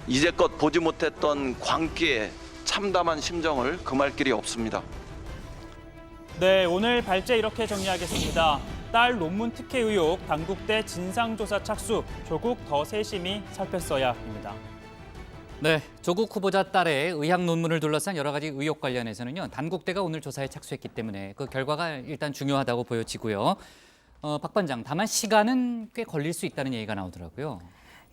이제껏 보지 못했던 광기에 참담한 심정을 금할 길이 없습니다. 네, 오늘 발제 이렇게 정리하겠습니다. 딸 논문 특혜 의혹, 당국대 진상조사 착수, 조국 더 세심히 살폈어야 합니다. 네, 조국 후보자 딸의 의학 논문을 둘러싼 여러 가지 의혹 관련해서는요. 단국대가 오늘 조사에 착수했기 때문에 그 결과가 일단 중요하다고 보여지고요. 박 반장, 다만 시간은 꽤 걸릴 수 있다는 얘기가 나오더라고요.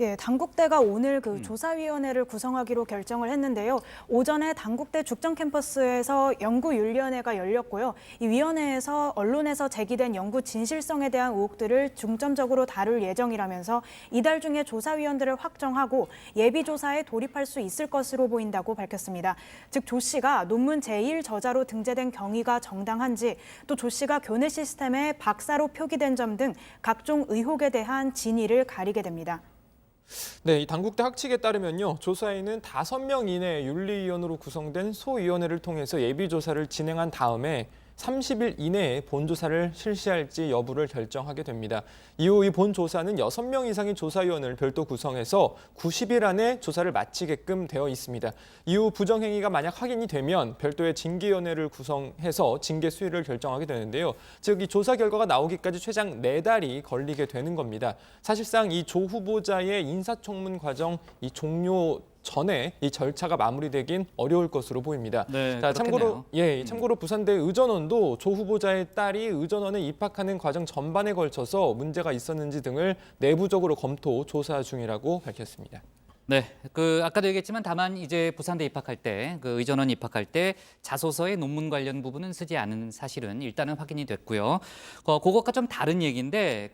예, 당국대가 오늘 그 조사위원회를 구성하기로 결정을 했는데요. 오전에 당국대 죽전 캠퍼스에서 연구윤리위원회가 열렸고요. 이 위원회에서 언론에서 제기된 연구 진실성에 대한 의혹들을 중점적으로 다룰 예정이라면서 이달 중에 조사위원들을 확정하고 예비조사에 돌입할 수 있을 것으로 보인다고 밝혔습니다. 즉 조 씨가 논문 제1저자로 등재된 경위가 정당한지, 또 조 씨가 교내 시스템에 박사로 표기된 점 등 각종 의혹에 대한 진위를 가리게 됩니다. 네, 이 당국대 학칙에 따르면요. 조사에는 5명 이내 윤리위원으로 구성된 소위원회를 통해서 예비조사를 진행한 다음에 30일 이내에 본조사를 실시할지 여부를 결정하게 됩니다. 이후 이 본조사는 6명 이상의 조사위원을 별도 구성해서 90일 안에 조사를 마치게끔 되어 있습니다. 이후 부정행위가 만약 확인이 되면 별도의 징계위원회를 구성해서 징계 수위를 결정하게 되는데요. 즉, 이 조사 결과가 나오기까지 최장 4달이 걸리게 되는 겁니다. 사실상 이 조 후보자의 인사청문 과정 이 종료 전에 이 절차가 마무리되긴 어려울 것으로 보입니다. 네, 자, 참고로 부산대 의전원도 조 후보자의 딸이 의전원에 입학하는 과정 전반에 걸쳐서 문제가 있었는지 등을 내부적으로 검토 조사 중이라고 밝혔습니다. 네, 아까도 얘기했지만 다만 이제 부산대 입학할 때, 의전원 입학할 때 자소서에 논문 관련 부분은 쓰지 않은 사실은 일단은 확인이 됐고요. 그것과 좀 다른 얘기인데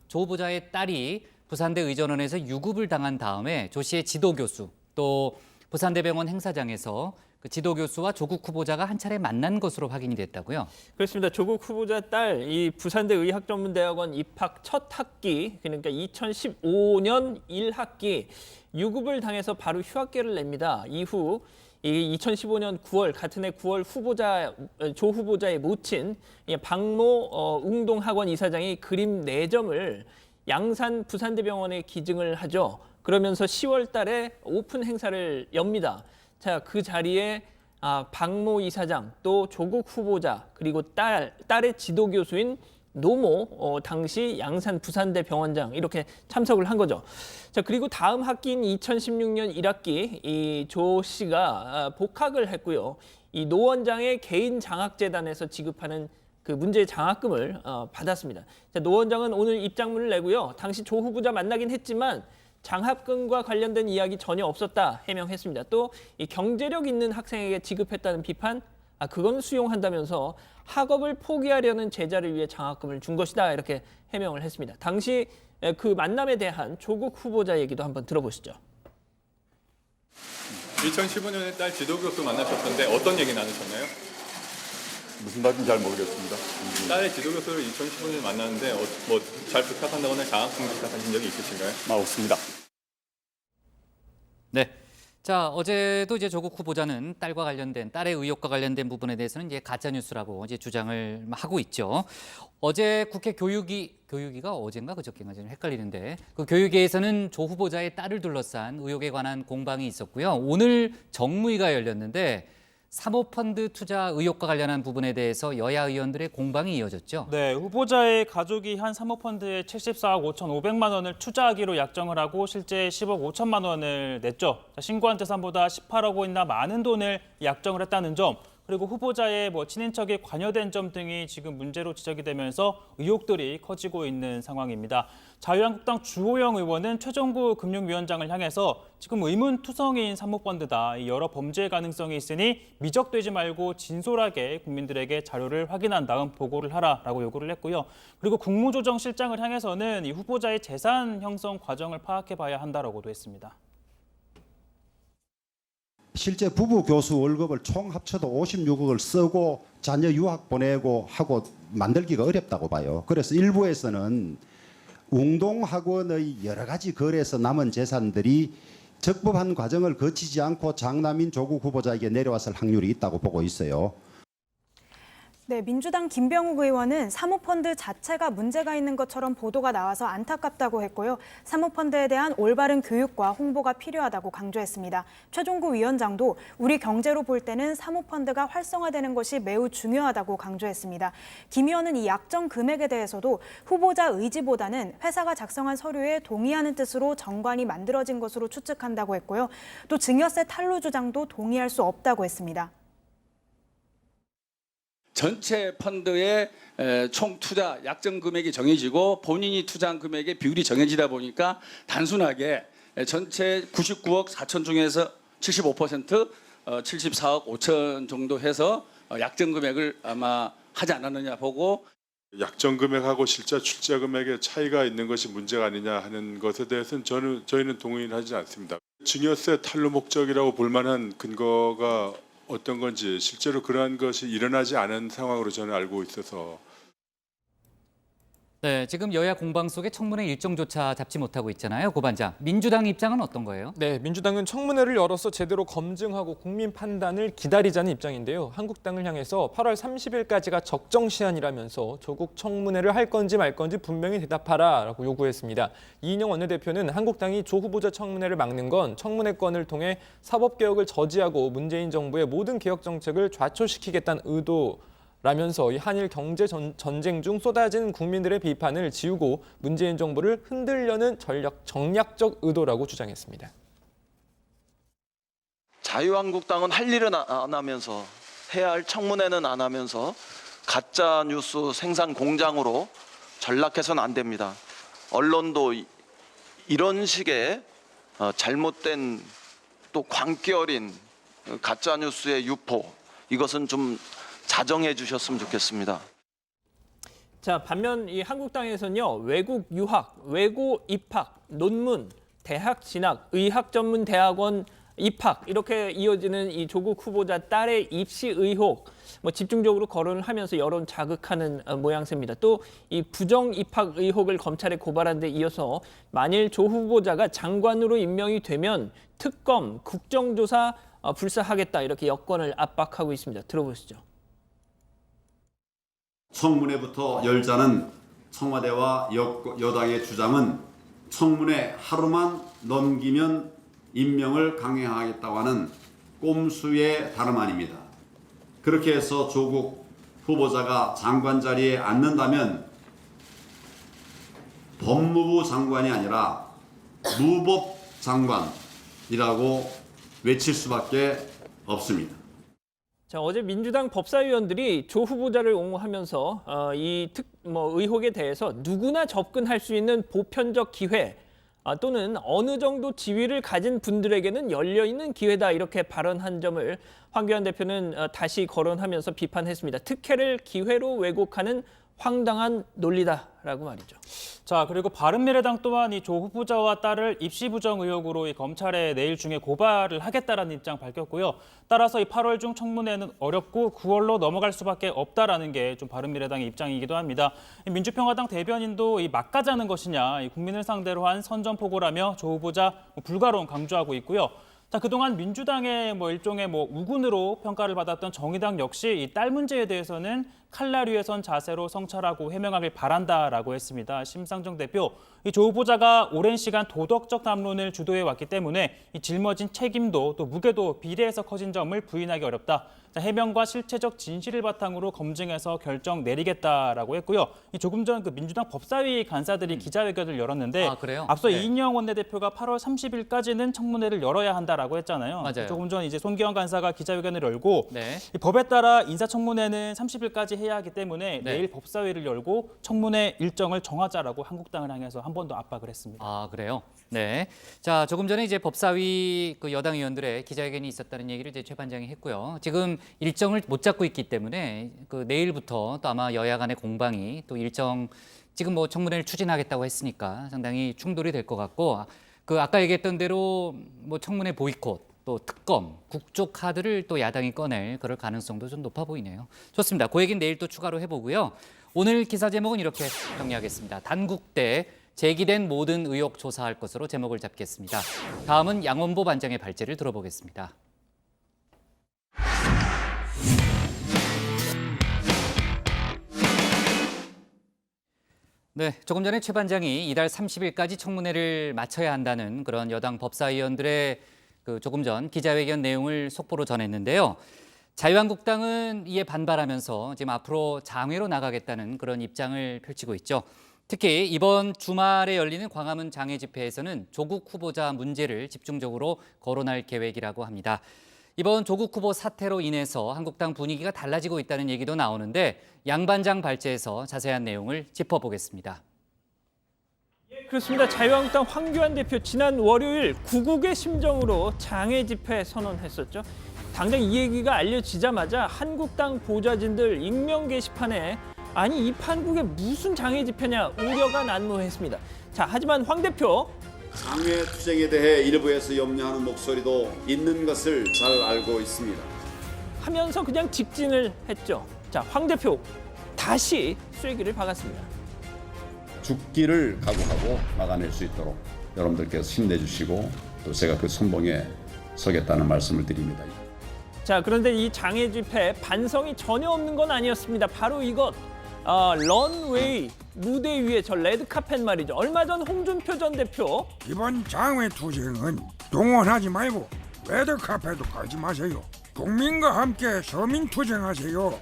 조 후보자의 딸이 부산대 의전원에서 유급을 당한 다음에 조 씨의 지도 교수, 또 부산대병원 행사장에서 그 지도 교수와 조국 후보자가 한 차례 만난 것으로 확인이 됐다고요? 그렇습니다. 조국 후보자 딸, 이 부산대 의학전문대학원 입학 첫 학기, 그러니까 2015년 1학기 유급을 당해서 바로 휴학계를 냅니다. 이후 2015년 9월, 같은 해 9월 조 후보자의 모친 박모 웅동학원 이사장이 그림 4점을 양산 부산대병원에 기증을 하죠. 그러면서 10월 달에 오픈 행사를 엽니다. 자, 그 자리에 박모 이사장, 또 조국 후보자, 그리고 딸의 지도 교수인 노모 당시 양산 부산대 병원장 이렇게 참석을 한 거죠. 자, 그리고 다음 학기인 2016년 1학기 이 조 씨가 복학을 했고요. 이 노 원장의 개인 장학재단에서 지급하는 그 문제의 장학금을 받았습니다. 자, 노 원장은 오늘 입장문을 내고요. 당시 조 후보자 만나긴 했지만 장학금과 관련된 이야기 전혀 없었다 해명했습니다. 또 이 경제력 있는 학생에게 지급했다는 비판, 그건 수용한다면서 학업을 포기하려는 제자를 위해 장학금을 준 것이다 이렇게 해명을 했습니다. 당시 그 만남에 대한 조국 후보자 얘기도 한번 들어보시죠. 2015년에 딸 지도 교수 만나셨던데 어떤 얘기 나누셨나요? 무슨 말인지 잘 모르겠습니다. 딸의 지도 교수를 2015년에 만났는데 뭐 잘 부탁한다거나 장학금 부탁하신 적이 있으신가요? 없습니다. 네. 자, 어제도 이제 조국 후보자는 딸의 의혹과 관련된 부분에 대해서는 이제 가짜 뉴스라고 이제 주장을 하고 있죠. 어제 국회 교육위가 어젠가 그저께인가 좀 헷갈리는데 그 교육위에서는 조 후보자의 딸을 둘러싼 의혹에 관한 공방이 있었고요. 오늘 정무위가 열렸는데 사모펀드 투자 의혹과 관련한 부분에 대해서 여야 의원들의 공방이 이어졌죠. 네, 후보자의 가족이 한 사모펀드에 74억 5,500만 원을 투자하기로 약정을 하고 실제 10억 5천만 원을 냈죠. 신고한 재산보다 18억 원이나 많은 돈을 약정을 했다는 점, 그리고 후보자의 친인척이 관여된 점 등이 지금 문제로 지적이 되면서 의혹들이 커지고 있는 상황입니다. 자유한국당 주호영 의원은 최종구 금융위원장을 향해서 지금 의문투성이인 사모펀드다. 여러 범죄 가능성이 있으니 미적되지 말고 진솔하게 국민들에게 자료를 확인한 다음 보고를 하라라고 요구를 했고요. 그리고 국무조정실장을 향해서는 이 후보자의 재산 형성 과정을 파악해봐야 한다라고도 했습니다. 실제 부부 교수 월급을 총 합쳐도 56억을 쓰고 자녀 유학 보내고 하고 만들기가 어렵다고 봐요. 그래서 일부에서는 웅동학원의 여러 가지 거래에서 남은 재산들이 적법한 과정을 거치지 않고 장남인 조국 후보자에게 내려왔을 확률이 있다고 보고 있어요. 네, 민주당 김병욱 의원은 사모펀드 자체가 문제가 있는 것처럼 보도가 나와서 안타깝다고 했고요. 사모펀드에 대한 올바른 교육과 홍보가 필요하다고 강조했습니다. 최종구 위원장도 우리 경제로 볼 때는 사모펀드가 활성화되는 것이 매우 중요하다고 강조했습니다. 김 의원은 이 약정 금액에 대해서도 후보자 의지보다는 회사가 작성한 서류에 동의하는 뜻으로 정관이 만들어진 것으로 추측한다고 했고요. 또 증여세 탄로 주장도 동의할 수 없다고 했습니다. 전체 펀드의 총 투자 약정 금액이 정해지고 본인이 투자한 금액의 비율이 정해지다 보니까 단순하게 전체 99억 4천 중에서 75% 74억 5천 정도 해서 약정 금액을 아마 하지 않았느냐 보고, 약정 금액하고 실제 출자 금액의 차이가 있는 것이 문제가 아니냐 하는 것에 대해서는 저희는 동의를 하지 않습니다. 증여세 탄로 목적이라고 볼 만한 근거가 어떤 건지 실제로 그러한 것이 일어나지 않은 상황으로 저는 알고 있어서. 네, 지금 여야 공방 속에 청문회 일정조차 잡지 못하고 있잖아요. 고 반장, 민주당 입장은 어떤 거예요? 네, 민주당은 청문회를 열어서 제대로 검증하고 국민 판단을 기다리자는 입장인데요. 한국당을 향해서 8월 30일까지가 적정 시한이라면서 조국 청문회를 할 건지 말 건지 분명히 대답하라라고 요구했습니다. 이인영 원내대표는 한국당이 조 후보자 청문회를 막는 건 청문회권을 통해 사법개혁을 저지하고 문재인 정부의 모든 개혁 정책을 좌초시키겠다는 의도라면서 이 한일 경제 전쟁 중 쏟아진 국민들의 비판을 지우고 문재인 정부를 흔들려는 정략적 의도라고 주장했습니다. 자유한국당은 할 일은 안 하면서, 해야 할 청문회는 안 하면서 가짜 뉴스 생산 공장으로 전락해서는 안 됩니다. 언론도 이런 식의 잘못된 또 광기 어린 가짜 뉴스의 유포, 이것은 좀 자정해 주셨으면 좋겠습니다. 자, 반면 이 한국당에서는요, 외국 유학, 외고 입학, 논문, 대학 진학, 의학 전문 대학원 입학, 이렇게 이어지는 이 조국 후보자 딸의 입시 의혹 집중적으로 거론을 하면서 여론 자극하는 모양새입니다. 또 이 부정 입학 의혹을 검찰에 고발한 데 이어서 만일 조 후보자가 장관으로 임명이 되면 특검, 국정조사 불사하겠다, 이렇게 여권을 압박하고 있습니다. 들어보시죠. 청문회부터 열자는 청와대와 여당의 주장은 청문회 하루만 넘기면 임명을 강행하겠다고 하는 꼼수의 다름 아닙니다. 그렇게 해서 조국 후보자가 장관 자리에 앉는다면 법무부 장관이 아니라 무법 장관이라고 외칠 수밖에 없습니다. 자, 어제 민주당 법사위원들이 조 후보자를 옹호하면서 이 의혹에 대해서 누구나 접근할 수 있는 보편적 기회 또는 어느 정도 지위를 가진 분들에게는 열려있는 기회다, 이렇게 발언한 점을 황교안 대표는 다시 거론하면서 비판했습니다. 특혜를 기회로 왜곡하는 황당한 논리다라고 말이죠. 자, 그리고 바른미래당 또한 이 조 후보자와 딸을 입시 부정 의혹으로 이 검찰에 내일 중에 고발을 하겠다라는 입장 밝혔고요. 따라서 이 8월 중 청문회는 어렵고 9월로 넘어갈 수밖에 없다라는 게 좀 바른미래당의 입장이기도 합니다. 민주평화당 대변인도 이 막가자는 것이냐, 이 국민을 상대로 한 선전포고라며 조 후보자 불가론 강조하고 있고요. 자, 그동안 민주당의 일종의 우군으로 평가를 받았던 정의당 역시 이 딸 문제에 대해서는 칼날 위에 선 자세로 성찰하고 해명하길 바란다라고 했습니다. 심상정 대표, 이 조 후보자가 오랜 시간 도덕적 담론을 주도해 왔기 때문에 이 짊어진 책임도 또 무게도 비례해서 커진 점을 부인하기 어렵다. 자, 해명과 실체적 진실을 바탕으로 검증해서 결정 내리겠다라고 했고요. 이 조금 전 그 민주당 법사위 간사들이 기자회견을 열었는데 그래요? 앞서 네. 이인영 원내대표가 8월 30일까지는 청문회를 열어야 한다라고 했잖아요. 맞아요. 조금 전 이제 손기현 간사가 기자회견을 열고 네. 이 법에 따라 인사청문회는 30일까지 해야 하기 때문에 네. 내일 법사위를 열고 청문회 일정을 정하자라고 한국당을 향해서 한 번 더 압박을 했습니다. 아, 그래요? 네. 자, 조금 전에 이제 법사위 그 여당 의원들의 기자회견이 있었다는 얘기를 이제 최 반장이 했고요. 지금 일정을 못 잡고 있기 때문에 그 내일부터 또 아마 여야 간의 공방이 또 일정 지금 청문회를 추진하겠다고 했으니까 상당히 충돌이 될 것 같고, 그 아까 얘기했던 대로 청문회 보이콧 또 특검, 국조 카드를 또 야당이 꺼낼 그럴 가능성도 좀 높아 보이네요. 좋습니다. 그 얘기는 내일 또 추가로 해보고요. 오늘 기사 제목은 이렇게 정리하겠습니다. 단국대 제기된 모든 의혹 조사할 것으로 제목을 잡겠습니다. 다음은 양원보 반장의 발제를 들어보겠습니다. 네, 조금 전에 최 반장이 이달 30일까지 청문회를 마쳐야 한다는 그런 여당 법사위원들의 조금 전 기자회견 내용을 속보로 전했는데요. 자유한국당은 이에 반발하면서 지금 앞으로 장외로 나가겠다는 그런 입장을 펼치고 있죠. 특히 이번 주말에 열리는 광화문 장외 집회에서는 조국 후보자 문제를 집중적으로 거론할 계획이라고 합니다. 이번 조국 후보 사태로 인해서 한국당 분위기가 달라지고 있다는 얘기도 나오는데 양 반장 발제에서 자세한 내용을 짚어보겠습니다. 그렇습니다. 자유한국당 황교안 대표 지난 월요일 구국의 심정으로 장외 집회 선언했었죠. 당장 이 얘기가 알려지자마자 한국당 보좌진들 익명 게시판에 아니 이 판국에 무슨 장외 집회냐 우려가 난무했습니다. 자, 하지만 황 대표 장외 투쟁에 대해 일부에서 염려하는 목소리도 있는 것을 잘 알고 있습니다. 하면서 그냥 직진을 했죠. 자, 황 대표 다시 쐐기를 박았습니다. 죽기를 각오하고 막아낼 수 있도록 여러분들께서 힘내주시고 또 제가 그 선봉에 서겠다는 말씀을 드립니다. 자, 그런데 이 장외 집회 반성이 전혀 없는 건 아니었습니다. 바로 이것 런웨이 무대 위에 저 레드카펫 말이죠. 얼마 전 홍준표 전 대표 이번 장외 투쟁은 동원하지 말고 레드카펫도 가지 마세요. 국민과 함께 서민 투쟁하세요.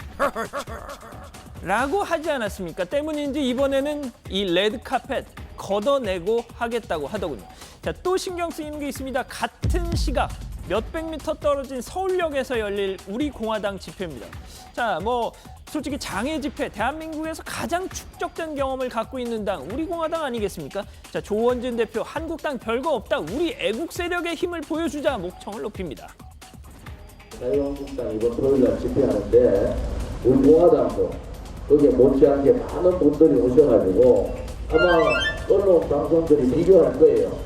라고 하지 않았습니까? 때문인지 이번에는 이 레드카펫 걷어내고 하겠다고 하더군요. 자, 또 신경 쓰이는 게 있습니다. 같은 시각 몇백 미터 떨어진 서울역에서 열릴 우리공화당 집회입니다. 자, 솔직히 장외 집회, 대한민국에서 가장 축적된 경험을 갖고 있는 당 우리공화당 아니겠습니까? 자, 조원진 대표 한국당 별거 없다. 우리 애국 세력의 힘을 보여주자 목청을 높입니다. 자유한국당 이번 토요일날 집회하는데 우리공화당도 거기에 못지않게 많은 분들이 오셔가지고 아마 언론 방송들이 비교할 거예요.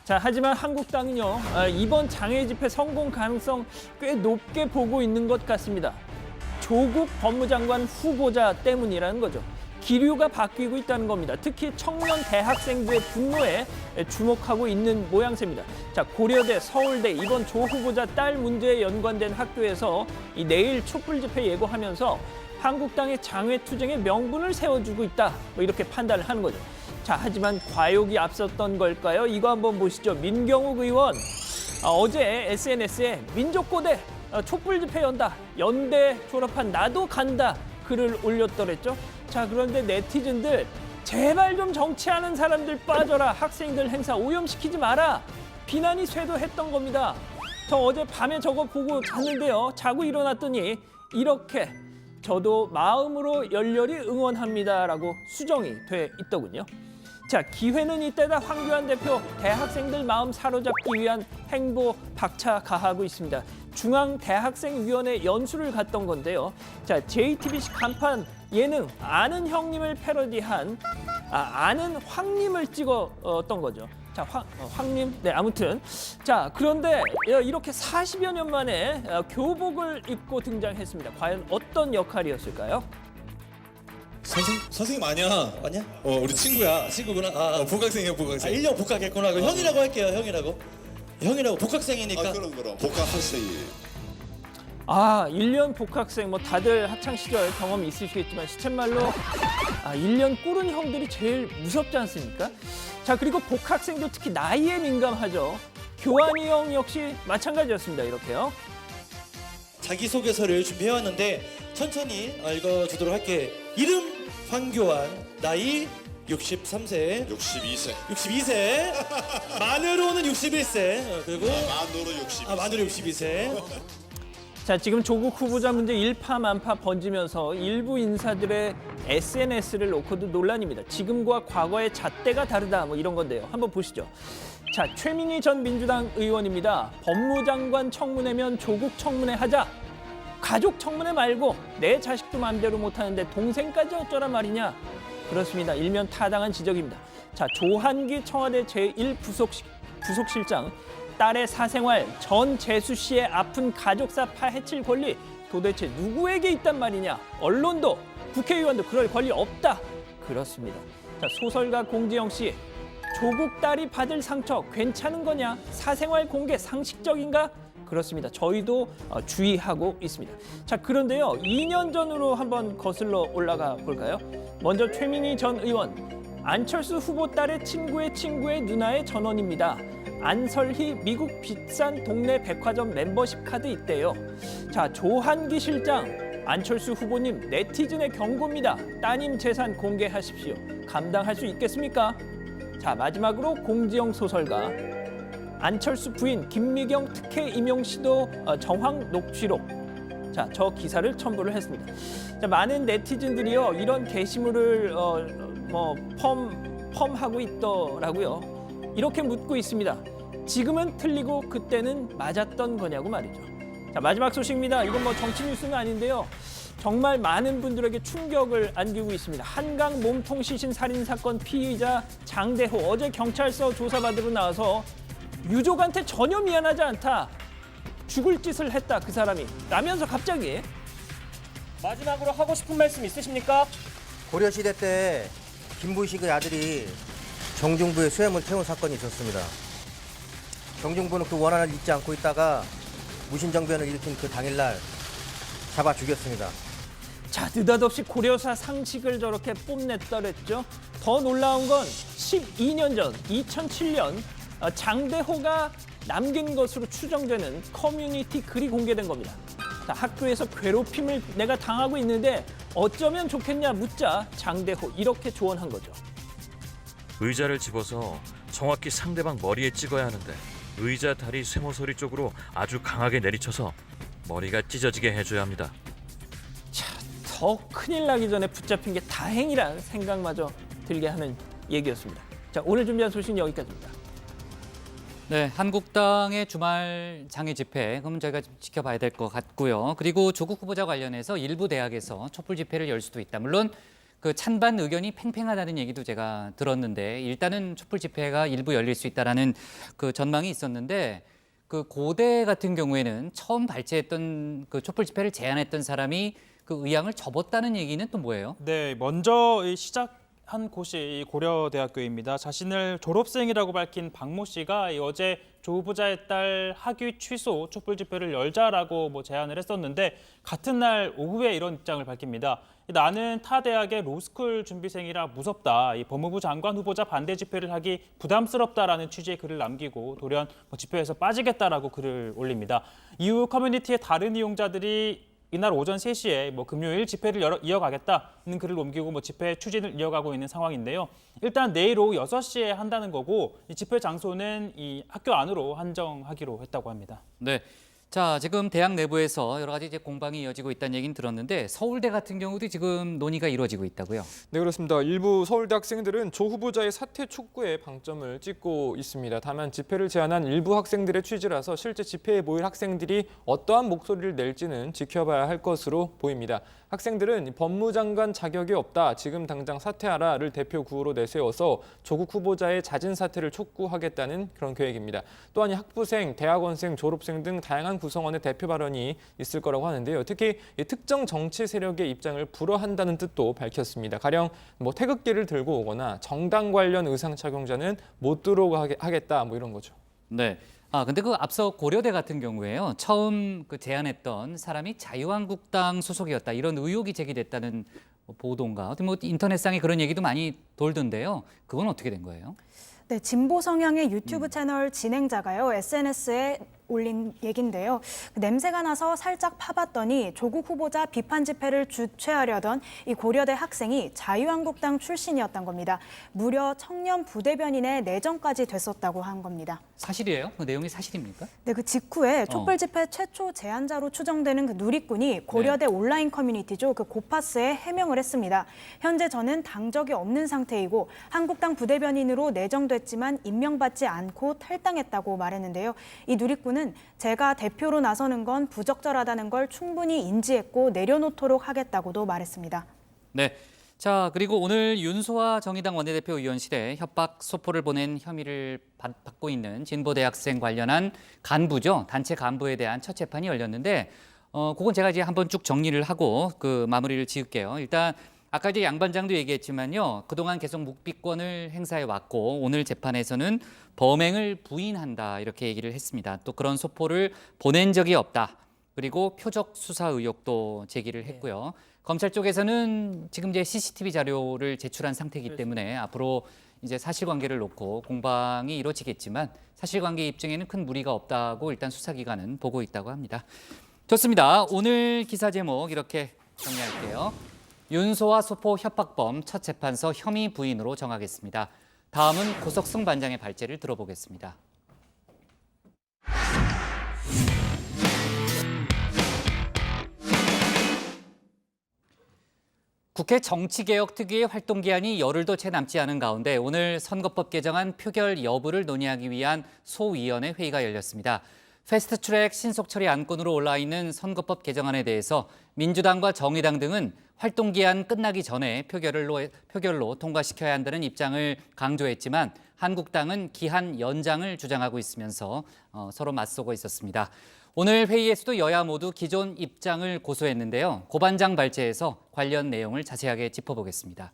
자, 하지만 한국당은요 이번 장외 집회 성공 가능성 꽤 높게 보고 있는 것 같습니다. 조국 법무장관 후보자 때문이라는 거죠. 기류가 바뀌고 있다는 겁니다. 특히 청년 대학생들의 분노에 주목하고 있는 모양새입니다. 자, 고려대, 서울대 이번 조 후보자 딸 문제에 연관된 학교에서 이 내일 촛불 집회 예고하면서 한국당의 장외 투쟁의 명분을 세워주고 있다. 이렇게 판단을 하는 거죠. 자, 하지만 과욕이 앞섰던 걸까요? 이거 한번 보시죠. 민경욱 의원 어제 SNS에 민족고대 촛불 집회 연다. 연대 졸업한 나도 간다. 글을 올렸더랬죠. 자, 그런데 네티즌들 제발 좀 정치하는 사람들 빠져라. 학생들 행사 오염시키지 마라. 비난이 쇄도했던 겁니다. 저 어제 밤에 저거 보고 잤는데요. 자고 일어났더니 이렇게 저도 마음으로 열렬히 응원합니다라고 수정이 돼 있더군요. 자, 기회는 이때다. 황교안 대표 대학생들 마음 사로잡기 위한 행보 박차 가하고 있습니다. 중앙대학생위원회 연수를 갔던 건데요. 자, JTBC 간판 예능 아는 형님을 패러디한 아는 황님을 찍었던 거죠. 자, 황님. 네, 아무튼 자, 그런데 이렇게 40여 년 만에 교복을 입고 등장했습니다. 과연 어떤 역할이었을까요? 선생님 아니야? 맞냐? 우리 친구구나. 복학생이야, 복학생. 1년 복학했구나. 형이라고 할게요, 형이라고 복학생이니까. 그럼 복학학생이에요. 1년 복학생 다들 학창 시절 경험이 있으시겠지만 시쳇말로 1년 꿇은 형들이 제일 무섭지 않습니까? 자, 그리고 복학생도 특히 나이에 민감하죠. 교환이 형 역시 마찬가지였습니다. 이렇게요. 자기소개서를 준비해왔는데 천천히 읽어주도록 할게. 이름 황교안, 나이 63세. 62세. 만으로는 61세. 그리고 만으로 62세. 자, 지금 조국 후보자 문제 일파만파 번지면서 일부 인사들의 SNS를 놓고도 논란입니다. 지금과 과거의 잣대가 다르다 이런 건데요. 한번 보시죠. 자, 최민희 전 민주당 의원입니다. 법무장관 청문회면 조국 청문회 하자. 가족 청문회 말고 내 자식도 마음대로 못하는데 동생까지 어쩌란 말이냐. 그렇습니다. 일면 타당한 지적입니다. 자, 조한기 청와대 제1부속실장. 딸의 사생활, 전 재수 씨의 아픈 가족사 파헤칠 권리 도대체 누구에게 있단 말이냐. 언론도 국회의원도 그럴 권리 없다. 그렇습니다. 자, 소설가 공지영 씨, 조국 딸이 받을 상처 괜찮은 거냐? 사생활 공개 상식적인가? 그렇습니다. 저희도 주의하고 있습니다. 자, 그런데요. 2년 전으로 한번 거슬러 올라가 볼까요? 먼저 최민희 전 의원, 안철수 후보 딸의 친구의 누나의 전원입니다. 안설희 미국 비싼 동네 백화점 멤버십 카드 있대요. 자, 조한기 실장, 안철수 후보님 네티즌의 경고입니다. 따님 재산 공개하십시오. 감당할 수 있겠습니까? 자, 마지막으로 공지영 소설가, 안철수 부인 김미경 특혜 임용 시도 정황 녹취록. 자, 저 기사를 첨부를 했습니다. 자, 많은 네티즌들이요 이런 게시물을 펌하고 있더라고요. 이렇게 묻고 있습니다. 지금은 틀리고 그때는 맞았던 거냐고 말이죠. 자, 마지막 소식입니다. 이건 정치 뉴스는 아닌데요. 정말 많은 분들에게 충격을 안기고 있습니다. 한강 몸통 시신 살인 사건 피의자 장대호, 어제 경찰서 조사받으러 나와서 유족한테 전혀 미안하지 않다, 죽을 짓을 했다 그 사람이 라면서 갑자기. 마지막으로 하고 싶은 말씀 있으십니까? 고려시대 때 김부식의 아들이 정중부의 수염을 태운 사건이 있었습니다. 정중부는 그 원한을 잊지 않고 있다가 무신정변을 일으킨 그 당일날 잡아 죽였습니다. 자, 느닷없이 고려사 상식을 저렇게 뽐냈더랬죠. 더 놀라운 건 12년 전 2007년 장대호가 남긴 것으로 추정되는 커뮤니티 글이 공개된 겁니다. 자, 학교에서 괴롭힘을 내가 당하고 있는데 어쩌면 좋겠냐 묻자 장대호 이렇게 조언한 거죠. 의자를 집어서 정확히 상대방 머리에 찍어야 하는데 의자 다리 쇠모서리 쪽으로 아주 강하게 내리쳐서 머리가 찢어지게 해줘야 합니다. 자, 더 큰일 나기 전에 붙잡힌 게 다행이란 생각마저 들게 하는 얘기였습니다. 자, 오늘 준비한 소식은 여기까지입니다. 네, 한국당의 주말 장애 집회, 그럼 저희가 좀 지켜봐야 될 것 같고요. 그리고 조국 후보자 관련해서 일부 대학에서 촛불 집회를 열 수도 있다. 물론 그 찬반 의견이 팽팽하다는 얘기도 제가 들었는데 일단은 촛불 집회가 일부 열릴 수 있다라는 그 전망이 있었는데 그 고대 같은 경우에는 처음 발제했던 그 촛불 집회를 제안했던 사람이 그 의향을 접었다는 얘기는 또 뭐예요? 네, 먼저 시작한 곳이 고려대학교입니다. 자신을 졸업생이라고 밝힌 박모 씨가 어제 조 후보자의 딸 학위 취소 촛불 집회를 열자라고 제안을 했었는데 같은 날 오후에 이런 입장을 밝힙니다. 나는 타 대학의 로스쿨 준비생이라 무섭다. 이 법무부 장관 후보자 반대 집회를 하기 부담스럽다라는 취지의 글을 남기고 돌연 집회에서 빠지겠다라고 글을 올립니다. 이후 커뮤니티의 다른 이용자들이 이날 오전 3시에 금요일 집회를 이어가겠다는 글을 옮기고 집회 추진을 이어가고 있는 상황인데요. 일단 내일 오후 6시에 한다는 거고 이 집회 장소는 이 학교 안으로 한정하기로 했다고 합니다. 네. 자, 지금 대학 내부에서 여러 가지 공방이 이어지고 있다는 얘기는 들었는데 서울대 같은 경우도 지금 논의가 이루어지고 있다고요? 네, 그렇습니다. 일부 서울대 학생들은 조 후보자의 사퇴 촉구에 방점을 찍고 있습니다. 다만 집회를 제안한 일부 학생들의 취지라서 실제 집회에 모일 학생들이 어떠한 목소리를 낼지는 지켜봐야 할 것으로 보입니다. 학생들은 법무장관 자격이 없다, 지금 당장 사퇴하라를 대표 구호로 내세워서 조국 후보자의 잦은 사퇴를 촉구하겠다는 그런 계획입니다. 또한 학부생, 대학원생, 졸업생 등 다양한 구성원의 대표 발언이 있을 거라고 하는데요. 특히 특정 정치 세력의 입장을 불허한다는 뜻도 밝혔습니다. 가령 태극기를 들고 오거나 정당 관련 의상 착용자는 못 들어오게 하겠다, 이런 거죠. 네. 근데 그 앞서 고려대 같은 경우에요. 처음 그 제안했던 사람이 자유한국당 소속이었다. 이런 의혹이 제기됐다는 보도인가. 인터넷상에 그런 얘기도 많이 돌던데요. 그건 어떻게 된 거예요? 네, 진보 성향의 유튜브 채널 진행자가요. SNS에 올린 얘긴데요. 냄새가 나서 살짝 파봤더니 조국 후보자 비판 집회를 주최하려던 이 고려대 학생이 자유한국당 출신이었던 겁니다. 무려 청년 부대변인의 내정까지 됐었다고 한 겁니다. 사실이에요? 그 내용이 사실입니까? 네, 그 직후에 촛불 집회 최초 제안자로 추정되는 그 누리꾼이 고려대 온라인 커뮤니티죠. 그 고파스에 해명을 했습니다. 현재 저는 당적이 없는 상태이고 한국당 부대변인으로 내정됐지만 임명받지 않고 탈당했다고 말했는데요. 이 누리꾼은 제가 대표로 나서는 건 부적절하다는 걸 충분히 인지했고 내려놓도록 하겠다고도 말했습니다. 네. 자, 그리고 오늘 윤소아 정의당 원내대표 의원실에 협박 소포를 보낸 혐의를 받고 있는 진보대학생 관련한 간부죠. 단체 간부에 대한 첫 재판이 열렸는데 그건 제가 이제 한번 쭉 정리를 하고 그 마무리를 지을게요. 일단 아까 이제 양 반장도 얘기했지만요. 그동안 계속 묵비권을 행사해 왔고 오늘 재판에서는 범행을 부인한다 이렇게 얘기를 했습니다. 또 그런 소포를 보낸 적이 없다. 그리고 표적 수사 의혹도 제기를 했고요. 검찰 쪽에서는 지금 이제 CCTV 자료를 제출한 상태이기 때문에 앞으로 이제 사실관계를 놓고 공방이 이루어지겠지만 사실관계 입증에는 큰 무리가 없다고 일단 수사기관은 보고 있다고 합니다. 좋습니다. 오늘 기사 제목 이렇게 정리할게요. 윤소아 소포 협박범 첫 재판서 혐의 부인으로 정하겠습니다. 다음은 고석승 반장의 발제를 들어보겠습니다. 국회 정치개혁 특위의 활동 기한이 열흘도 채 남지 않은 가운데 오늘 선거법 개정안 표결 여부를 논의하기 위한 소위원회 회의가 열렸습니다. 패스트트랙 신속 처리 안건으로 올라 있는 선거법 개정안에 대해서 민주당과 정의당 등은 활동 기한 끝나기 전에 표결로 통과시켜야 한다는 입장을 강조했지만 한국당은 기한 연장을 주장하고 있으면서 서로 맞서고 있었습니다. 오늘 회의에서도 여야 모두 기존 입장을 고수했는데요. 고 반장 발제에서 관련 내용을 자세하게 짚어보겠습니다.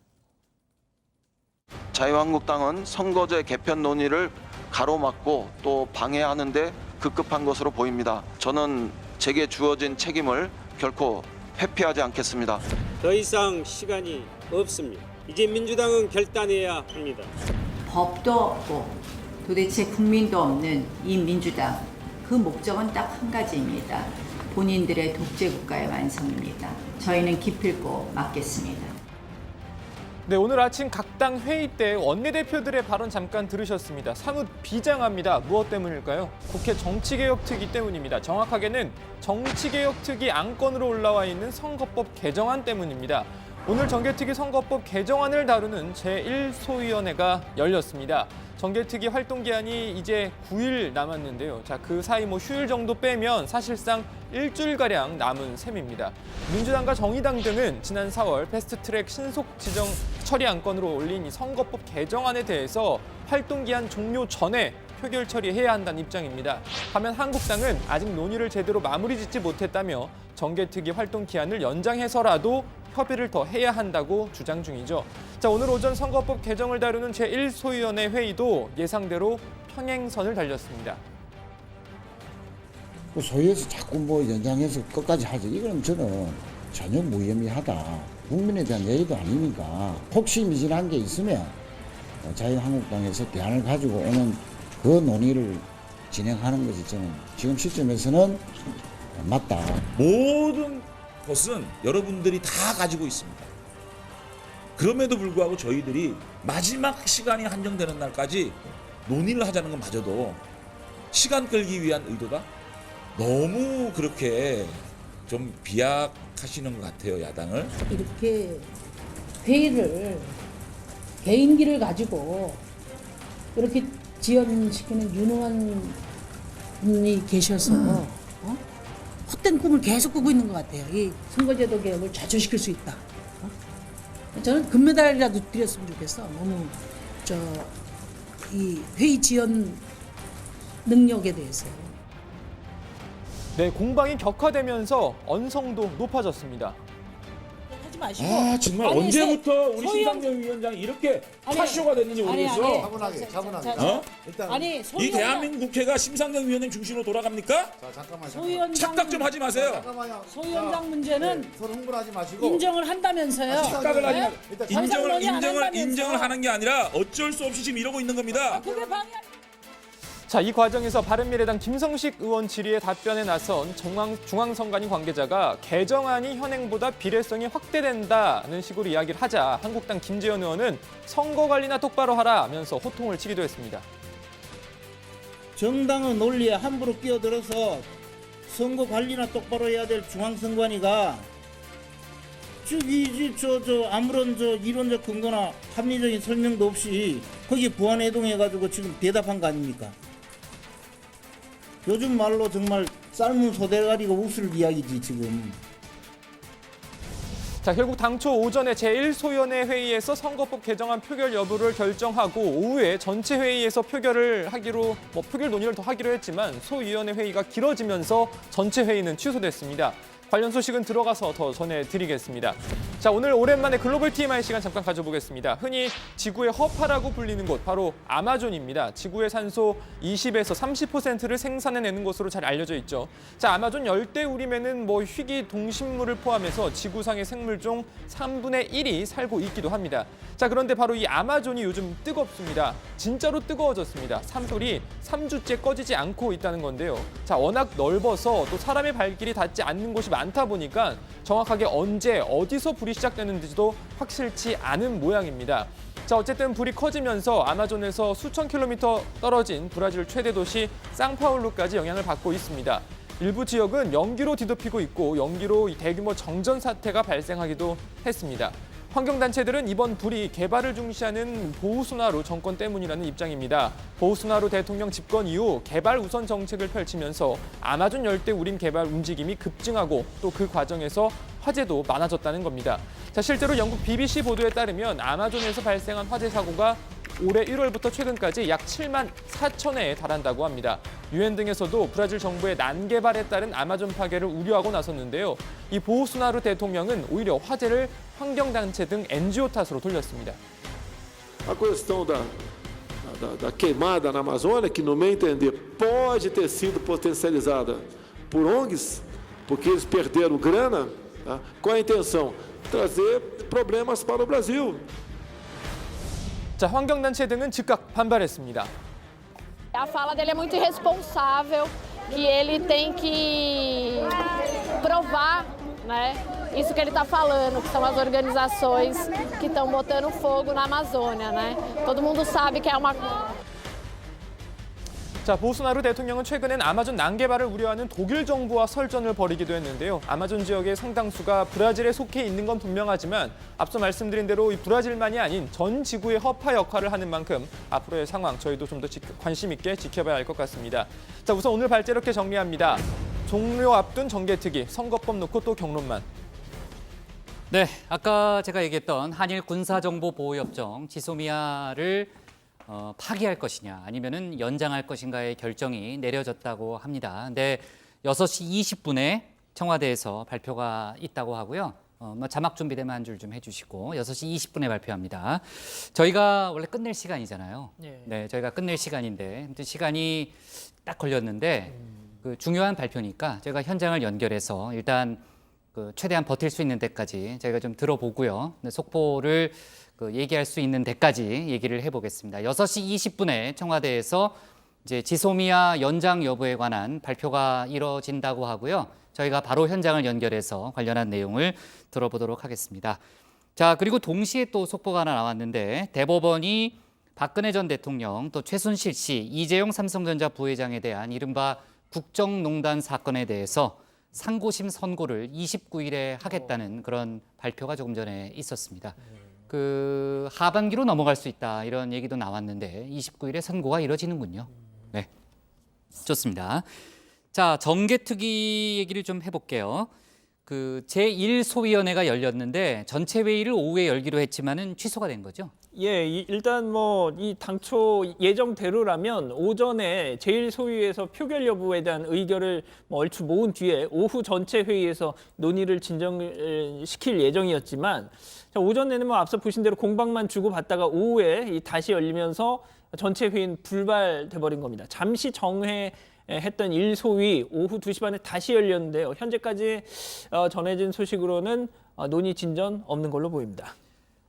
자유한국당은 선거제 개편 논의를 가로막고 또 방해하는 데 급급한 것으로 보입니다. 저는 제게 주어진 책임을 결코 회피하지 않겠습니다. 더 이상 시간이 없습니다. 이제 민주당은 결단해야 합니다. 법도 없고 도대체 국민도 없는 이 민주당. 그 목적은 딱 한 가지입니다. 본인들의 독재 국가의 완성입니다. 저희는 기필코 막겠습니다. 네, 오늘 아침 각 당 회의 때 원내대표들의 발언 잠깐 들으셨습니다. 사뭇 비장합니다. 무엇 때문일까요? 국회 정치개혁특위 때문입니다. 정확하게는 정치개혁특위 안건으로 올라와 있는 선거법 개정안 때문입니다. 오늘 정개특위 선거법 개정안을 다루는 제1소위원회가 열렸습니다. 정개특위 활동 기한이 이제 9일 남았는데요. 자, 그 사이 휴일 정도 빼면 사실상 일주일가량 남은 셈입니다. 민주당과 정의당 등은 지난 4월 패스트트랙 신속 지정 처리 안건으로 올린 이 선거법 개정안에 대해서 활동 기한 종료 전에 표결 처리해야 한다는 입장입니다. 반면 한국당은 아직 논의를 제대로 마무리 짓지 못했다며 정개특위 활동 기한을 연장해서라도 협의를 더 해야 한다고 주장 중이죠. 자, 오늘 오전 선거법 개정을 다루는 제1소위원회 회의도 예상대로 평행선을 달렸습니다. 소위에서 자꾸 연장해서 끝까지 하죠. 이거는 저는 전혀 무의미하다. 국민에 대한 예의도 아니니까 혹시 미진한 게 있으면 자유한국당에서 대안을 가지고 오는 그 논의를 진행하는 것이 저는 지금 시점에서는 맞다. 모든 것은 여러분들이 다 가지고 있습니다. 그럼에도 불구하고 저희들이 마지막 시간이 한정되는 날까지 논의를 하자는 것마저도 시간 끌기 위한 의도다? 너무 그렇게 좀 비약하시는 것 같아요, 야당을. 이렇게 회의를 개인기를 가지고 이렇게 지연시키는 유능한 분이 계셔서 헛된 꿈을 계속 꾸고 있는 것 같아요. 이 선거제도 개혁을 좌초시킬 수 있다. 저는 금메달이라도 드렸으면 좋겠어. 너무 이 회의 지연 능력에 대해서. 네, 공방이 격화되면서 언성도 높아졌습니다. 하지 마시고. 아, 정말 아니, 언제부터 우리 심상정 위원장이 이렇게 파쇼가 됐는지 모르겠어. 차분하게. 일단 아니, 이 대한민국 국회가 심상정 위원장 중심으로 돌아갑니까? 소위원장 착각 좀 하지 마세요. 잠깐만요. 소위원장 문제는 서로 흥분하지 마시고 인정을 한다면서요. 착각을 하지 마. 일단 인정을 하는 게 아니라 어쩔 수 없이 지금 이러고 있는 겁니다. 그게 방해. 자, 이 과정에서 바른미래당 김성식 의원 질의에 답변에 나선 중앙선관위 관계자가 개정안이 현행보다 비례성이 확대된다는 식으로 이야기를 하자 한국당 김재현 의원은 선거 관리나 똑바로 하라 하면서 호통을 치기도 했습니다. 정당의 논리에 함부로 끼어들어서 선거 관리나 똑바로 해야 될 중앙선관위가 아무런 이론적 근거나 합리적인 설명도 없이 거기에 부안해동해가지고 지금 대답한 거 아닙니까? 요즘 말로 정말 삶은 소대가리가 웃을 이야기지 지금. 자, 결국 당초 오전에 제1소위원회 회의에서 선거법 개정안 표결 여부를 결정하고 오후에 전체 회의에서 표결을 하기로 표결 논의를 더 하기로 했지만 소위원회 회의가 길어지면서 전체 회의는 취소됐습니다. 관련 소식은 들어가서 더 전해드리겠습니다. 자, 오늘 오랜만에 글로벌 TMI 시간 잠깐 가져보겠습니다. 흔히 지구의 허파라고 불리는 곳, 바로 아마존입니다. 지구의 산소 20에서 30%를 생산해내는 곳으로 잘 알려져 있죠. 자, 아마존 열대우림에는 희귀 동식물을 포함해서 지구상의 생물 중 3분의 1이 살고 있기도 합니다. 자, 그런데 바로 이 아마존이 요즘 뜨겁습니다. 진짜로 뜨거워졌습니다. 산불이 3주째 꺼지지 않고 있다는 건데요. 자, 워낙 넓어서 또 사람의 발길이 닿지 않는 곳이 많다 보니까 정확하게 언제 어디서 불이 시작되는지도 확실치 않은 모양입니다. 자, 어쨌든 불이 커지면서 아마존에서 수천 킬로미터 떨어진 브라질 최대 도시 상파울루까지 영향을 받고 있습니다. 일부 지역은 연기로 뒤덮이고 있고 연기로 대규모 정전 사태가 발생하기도 했습니다. 환경단체들은 이번 불이 개발을 중시하는 보우소나루 정권 때문이라는 입장입니다. 보우소나루 대통령 집권 이후 개발 우선 정책을 펼치면서 아마존 열대우림 개발 움직임이 급증하고 또 그 과정에서 화재도 많아졌다는 겁니다. 자, 실제로 영국 BBC 보도에 따르면 아마존에서 발생한 화재 사고가 올해 1월부터 최근까지 약 7만 4천 회에 달한다고 합니다. 유엔 등에서도 브라질 정부의 난개발에 따른 아마존 파괴를 우려하고 나섰는데요. 이 보우소나루 대통령은 오히려 화재를 환경단체 등 NGO 탓으로 돌렸습니다. A questão da queimada na Amazônia, que no meu entender pode ter sido potencializada por ONGs, porque eles perderam grana, qual a intenção? Trazer problemas para o Brasil. 자, 환경단체 등은 즉각 반발했습니다. A fala dele é muito irresponsável, que ele tem que provar, né? Isso que ele está falando, que são as organizações que estão botando fogo na Amazônia, né? Todo mundo sabe que é uma... 자, 보우소나루 대통령은 최근엔 아마존 난개발을 우려하는 독일 정부와 설전을 벌이기도 했는데요. 아마존 지역의 상당수가 브라질에 속해 있는 건 분명하지만 앞서 말씀드린 대로 이 브라질만이 아닌 전 지구의 허파 역할을 하는 만큼 앞으로의 상황 저희도 좀 더 관심 있게 지켜봐야 할 것 같습니다. 자, 우선 오늘 발제 이렇게 정리합니다. 종료 앞둔 정개특위, 선거법 놓고 또 경론만. 네, 아까 제가 얘기했던 한일 군사정보보호협정 지소미아를 파기할 것이냐 아니면은 연장할 것인가의 결정이 내려졌다고 합니다. 근데 6시 20분에 청와대에서 발표가 있다고 하고요. 자막 준비되면 한 줄 좀 해주시고 6시 20분에 발표합니다. 저희가 원래 끝낼 시간이잖아요. 네, 저희가 끝낼 시간인데 아무튼 시간이 딱 걸렸는데 그 중요한 발표니까 저희가 현장을 연결해서 일단 그 최대한 버틸 수 있는 데까지 저희가 좀 들어보고요. 속보를 얘기할 수 있는 데까지 얘기를 해보겠습니다. 6시 20분에 청와대에서 이제 지소미아 연장 여부에 관한 발표가 이뤄진다고 하고요. 저희가 바로 현장을 연결해서 관련한 내용을 들어보도록 하겠습니다. 자, 그리고 동시에 또 속보가 하나 나왔는데 대법원이 박근혜 전 대통령 또 최순실 씨, 이재용 삼성전자 부회장에 대한 이른바 국정농단 사건에 대해서 상고심 선고를 29일에 하겠다는 그런 발표가 조금 전에 있었습니다. 그 하반기로 넘어갈 수 있다 이런 얘기도 나왔는데 29일에 선고가 이뤄지는군요. 네, 좋습니다. 자, 정개특위 얘기를 좀 해볼게요. 그 제1소위원회가 열렸는데 전체 회의를 오후에 열기로 했지만은 취소가 된 거죠? 예, 일단 이 당초 예정대로라면 오전에 제1소위에서 표결 여부에 대한 의결을 얼추 모은 뒤에 오후 전체 회의에서 논의를 진정시킬 예정이었지만 오전에는 앞서 보신 대로 공방만 주고받다가 오후에 다시 열리면서 전체 회의는 불발돼 버린 겁니다. 잠시 정회했던 1소위 오후 2시 반에 다시 열렸는데요. 현재까지 전해진 소식으로는 논의 진전 없는 걸로 보입니다.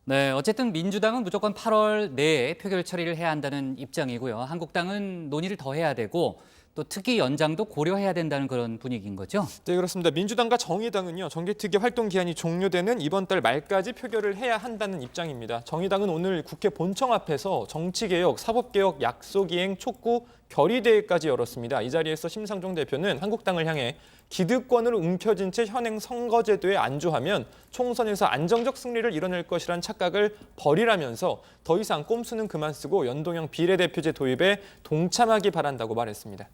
네, 어쨌든 민주당은 무조건 8월 내에 표결 처리를 해야 한다는 입장이고요. 한국당은 논의를 더 해야 되고 또 특위 연장도 고려해야 된다는 그런 분위기인 거죠? 네, 그렇습니다. 민주당과 정의당은요, 정개특위 활동 기한이 종료되는 이번 달 말까지 표결을 해야 한다는 입장입니다. 정의당은 오늘 국회 본청 앞에서 정치개혁, 사법개혁 약속이행 촉구 결의대회까지 열었습니다. 이 자리에서 심상정 대표는 한국당을 향해 기득권을 움켜쥔 채 현행 선거제도에 안주하면 총선에서 안정적 승리를 이뤄낼 것이란 착각을 버리라면서 더 이상 꼼수는 그만 쓰고 연동형 비례대표제 도입에 동참하기 바란다고 말했습니다.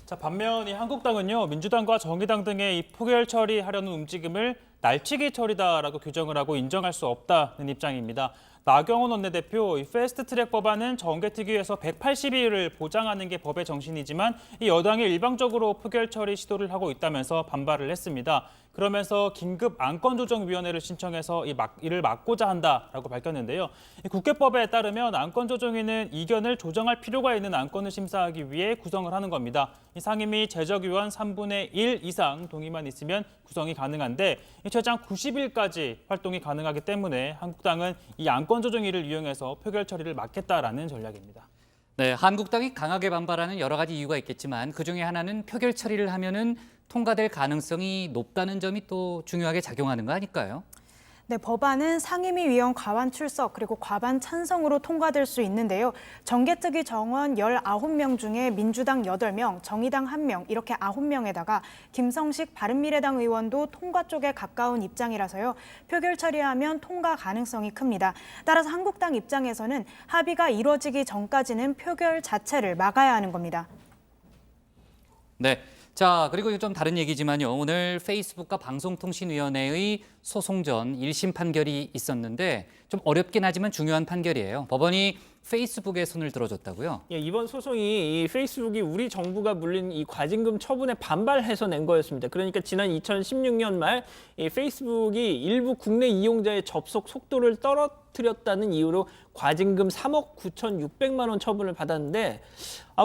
자, 반면 이 한국당은요, 민주당과 정의당 등의 이 표결 처리하려는 움직임을 날치기 처리다라고 규정을 하고 인정할 수 없다는 입장입니다. 나경원 원내대표, 이 패스트트랙 법안은 정개특위에서 180일을 보장하는 게 법의 정신이지만 이 여당이 일방적으로 표결 처리 시도를 하고 있다면서 반발을 했습니다. 그러면서 긴급 안건조정위원회를 신청해서 이를 막고자 한다라고 밝혔는데요. 국회법에 따르면 안건조정위는 이견을 조정할 필요가 있는 안건을 심사하기 위해 구성을 하는 겁니다. 상임위 제적위원 3분의 1 이상 동의만 있으면 구성이 가능한데 최장 90일까지 활동이 가능하기 때문에 한국당은 이 안건조정위를 이용해서 표결 처리를 막겠다라는 전략입니다. 네, 한국당이 강하게 반발하는 여러 가지 이유가 있겠지만 그중에 하나는 표결 처리를 하면은 통과될 가능성이 높다는 점이 또 중요하게 작용하는 거 아닐까요? 네, 법안은 상임위 위원 과반 출석 그리고 과반 찬성으로 통과될 수 있는데요. 정개특위 정원 19명 중에 민주당 8명, 정의당 1명 이렇게 9명에다가 김성식 바른미래당 의원도 통과 쪽에 가까운 입장이라서요. 표결 처리하면 통과 가능성이 큽니다. 따라서 한국당 입장에서는 합의가 이루어지기 전까지는 표결 자체를 막아야 하는 겁니다. 네. 자, 그리고 좀 다른 얘기지만요. 오늘 페이스북과 방송통신위원회의 소송 전 1심 판결이 있었는데 좀 어렵긴 하지만 중요한 판결이에요. 법원이 페이스북에 손을 들어줬다고요? 예, 이번 소송이 이 페이스북이 우리 정부가 물린 이 과징금 처분에 반발해서 낸 거였습니다. 그러니까 지난 2016년 말 이 페이스북이 일부 국내 이용자의 접속 속도를 떨어뜨렸다는 이유로 과징금 3억 9,600만 원 처분을 받았는데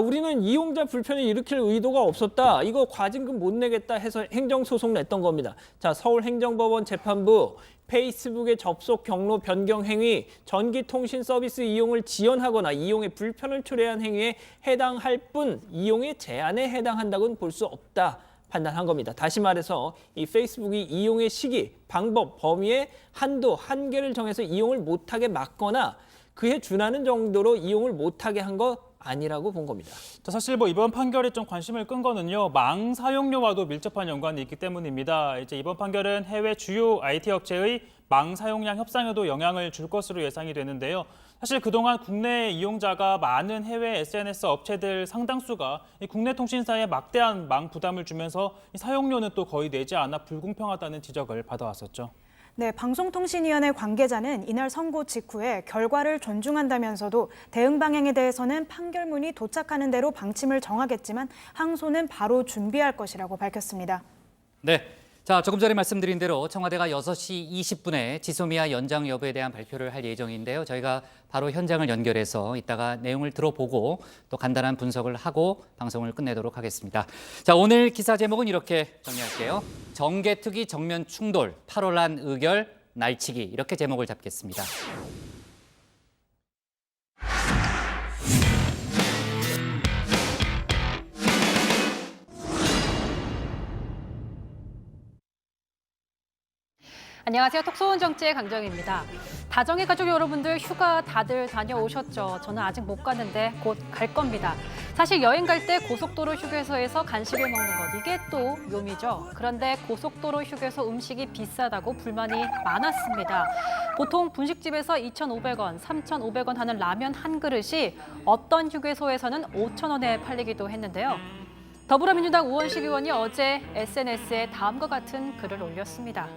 우리는 이용자 불편을 일으킬 의도가 없었다. 이거 과징금 못 내겠다 해서 행정소송 냈던 겁니다. 자, 서울행정법원 재판부 페이스북의 접속 경로 변경 행위, 전기통신 서비스 이용을 지연하거나 이용에 불편을 초래한 행위에 해당할 뿐 이용의 제한에 해당한다고는 볼 수 없다. 판단한 겁니다. 다시 말해서 이 페이스북이 이용의 시기, 방법, 범위의 한도, 한계를 정해서 이용을 못하게 막거나 그에 준하는 정도로 이용을 못하게 한 것 아니라고 본 겁니다. 자, 사실 이번 판결에 좀 관심을 끈 거는요. 망 사용료와도 밀접한 연관이 있기 때문입니다. 이제 이번 판결은 해외 주요 IT 업체의 망 사용량 협상에도 영향을 줄 것으로 예상이 되는데요. 사실 그동안 국내 이용자가 많은 해외 SNS 업체들 상당수가 이 국내 통신사에 막대한 망 부담을 주면서 이 사용료는 또 거의 내지 않아 불공평하다는 지적을 받아왔었죠. 네, 방송통신위원회 관계자는 이날 선고 직후에 결과를 존중한다면서도 대응 방향에 대해서는 판결문이 도착하는 대로 방침을 정하겠지만 항소는 바로 준비할 것이라고 밝혔습니다. 네. 자, 조금 전에 말씀드린 대로 청와대가 6시 20분에 지소미아 연장 여부에 대한 발표를 할 예정인데요. 저희가 바로 현장을 연결해서 이따가 내용을 들어보고 또 간단한 분석을 하고 방송을 끝내도록 하겠습니다. 자, 오늘 기사 제목은 이렇게 정리할게요. 정개특위 정면 충돌, 8월 안 의결, 날치기 이렇게 제목을 잡겠습니다. 안녕하세요. 톡소원 정치의 강정입니다. 다정의 가족 여러분들 휴가 다들 다녀오셨죠? 저는 아직 못 갔는데 곧 갈 겁니다. 사실 여행 갈 때 고속도로 휴게소에서 간식을 먹는 것, 이게 또 묘미죠. 그런데 고속도로 휴게소 음식이 비싸다고 불만이 많았습니다. 보통 분식집에서 2,500원, 3,500원 하는 라면 한 그릇이 어떤 휴게소에서는 5,000원에 팔리기도 했는데요. 더불어민주당 우원식 의원이 어제 SNS에 다음과 같은 글을 올렸습니다.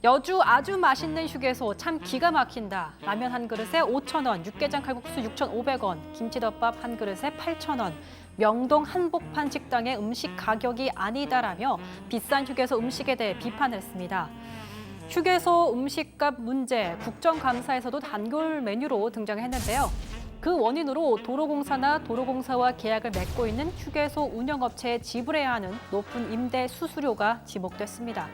여주 아주 맛있는 휴게소 참 기가 막힌다. 라면 한 그릇에 5,000원, 육개장 칼국수 6,500원, 김치덮밥 한 그릇에 8,000원. 명동 한복판 식당의 음식 가격이 아니다라며 비싼 휴게소 음식에 대해 비판했습니다. 휴게소 음식값 문제, 국정감사에서도 단골 메뉴로 등장했는데요. 그 원인으로 도로공사나 도로공사와 계약을 맺고 있는 휴게소 운영업체에 지불해야 하는 높은 임대 수수료가 지목됐습니다.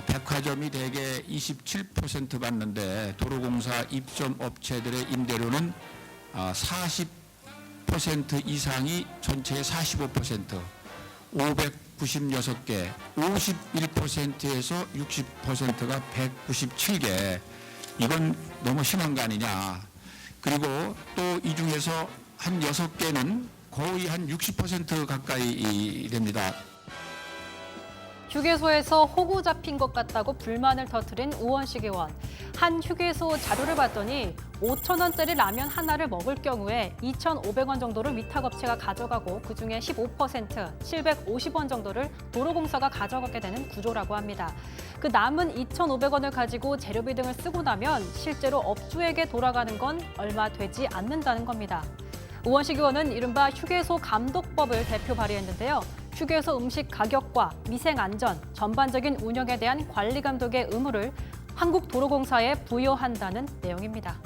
백화점이 대개 27% 받는데 도로공사 입점 업체들의 임대료는 40% 이상이 전체의 45%, 596개, 51%에서 60%가 197개. 이건 너무 심한 거 아니냐. 그리고 또 이 중에서 한 6개는 거의 한 60% 가까이 됩니다. 휴게소에서 호구 잡힌 것 같다고 불만을 터뜨린 우원식 의원. 한 휴게소 자료를 봤더니 5,000원짜리 라면 하나를 먹을 경우에 2,500원 정도를 위탁업체가 가져가고 그중에 15%, 750원 정도를 도로공사가 가져가게 되는 구조라고 합니다. 그 남은 2,500원을 가지고 재료비 등을 쓰고 나면 실제로 업주에게 돌아가는 건 얼마 되지 않는다는 겁니다. 우원식 의원은 이른바 휴게소 감독법을 대표 발의했는데요. 휴게소 음식 가격과 위생 안전, 전반적인 운영에 대한 관리 감독의 의무를 한국도로공사에 부여한다는 내용입니다.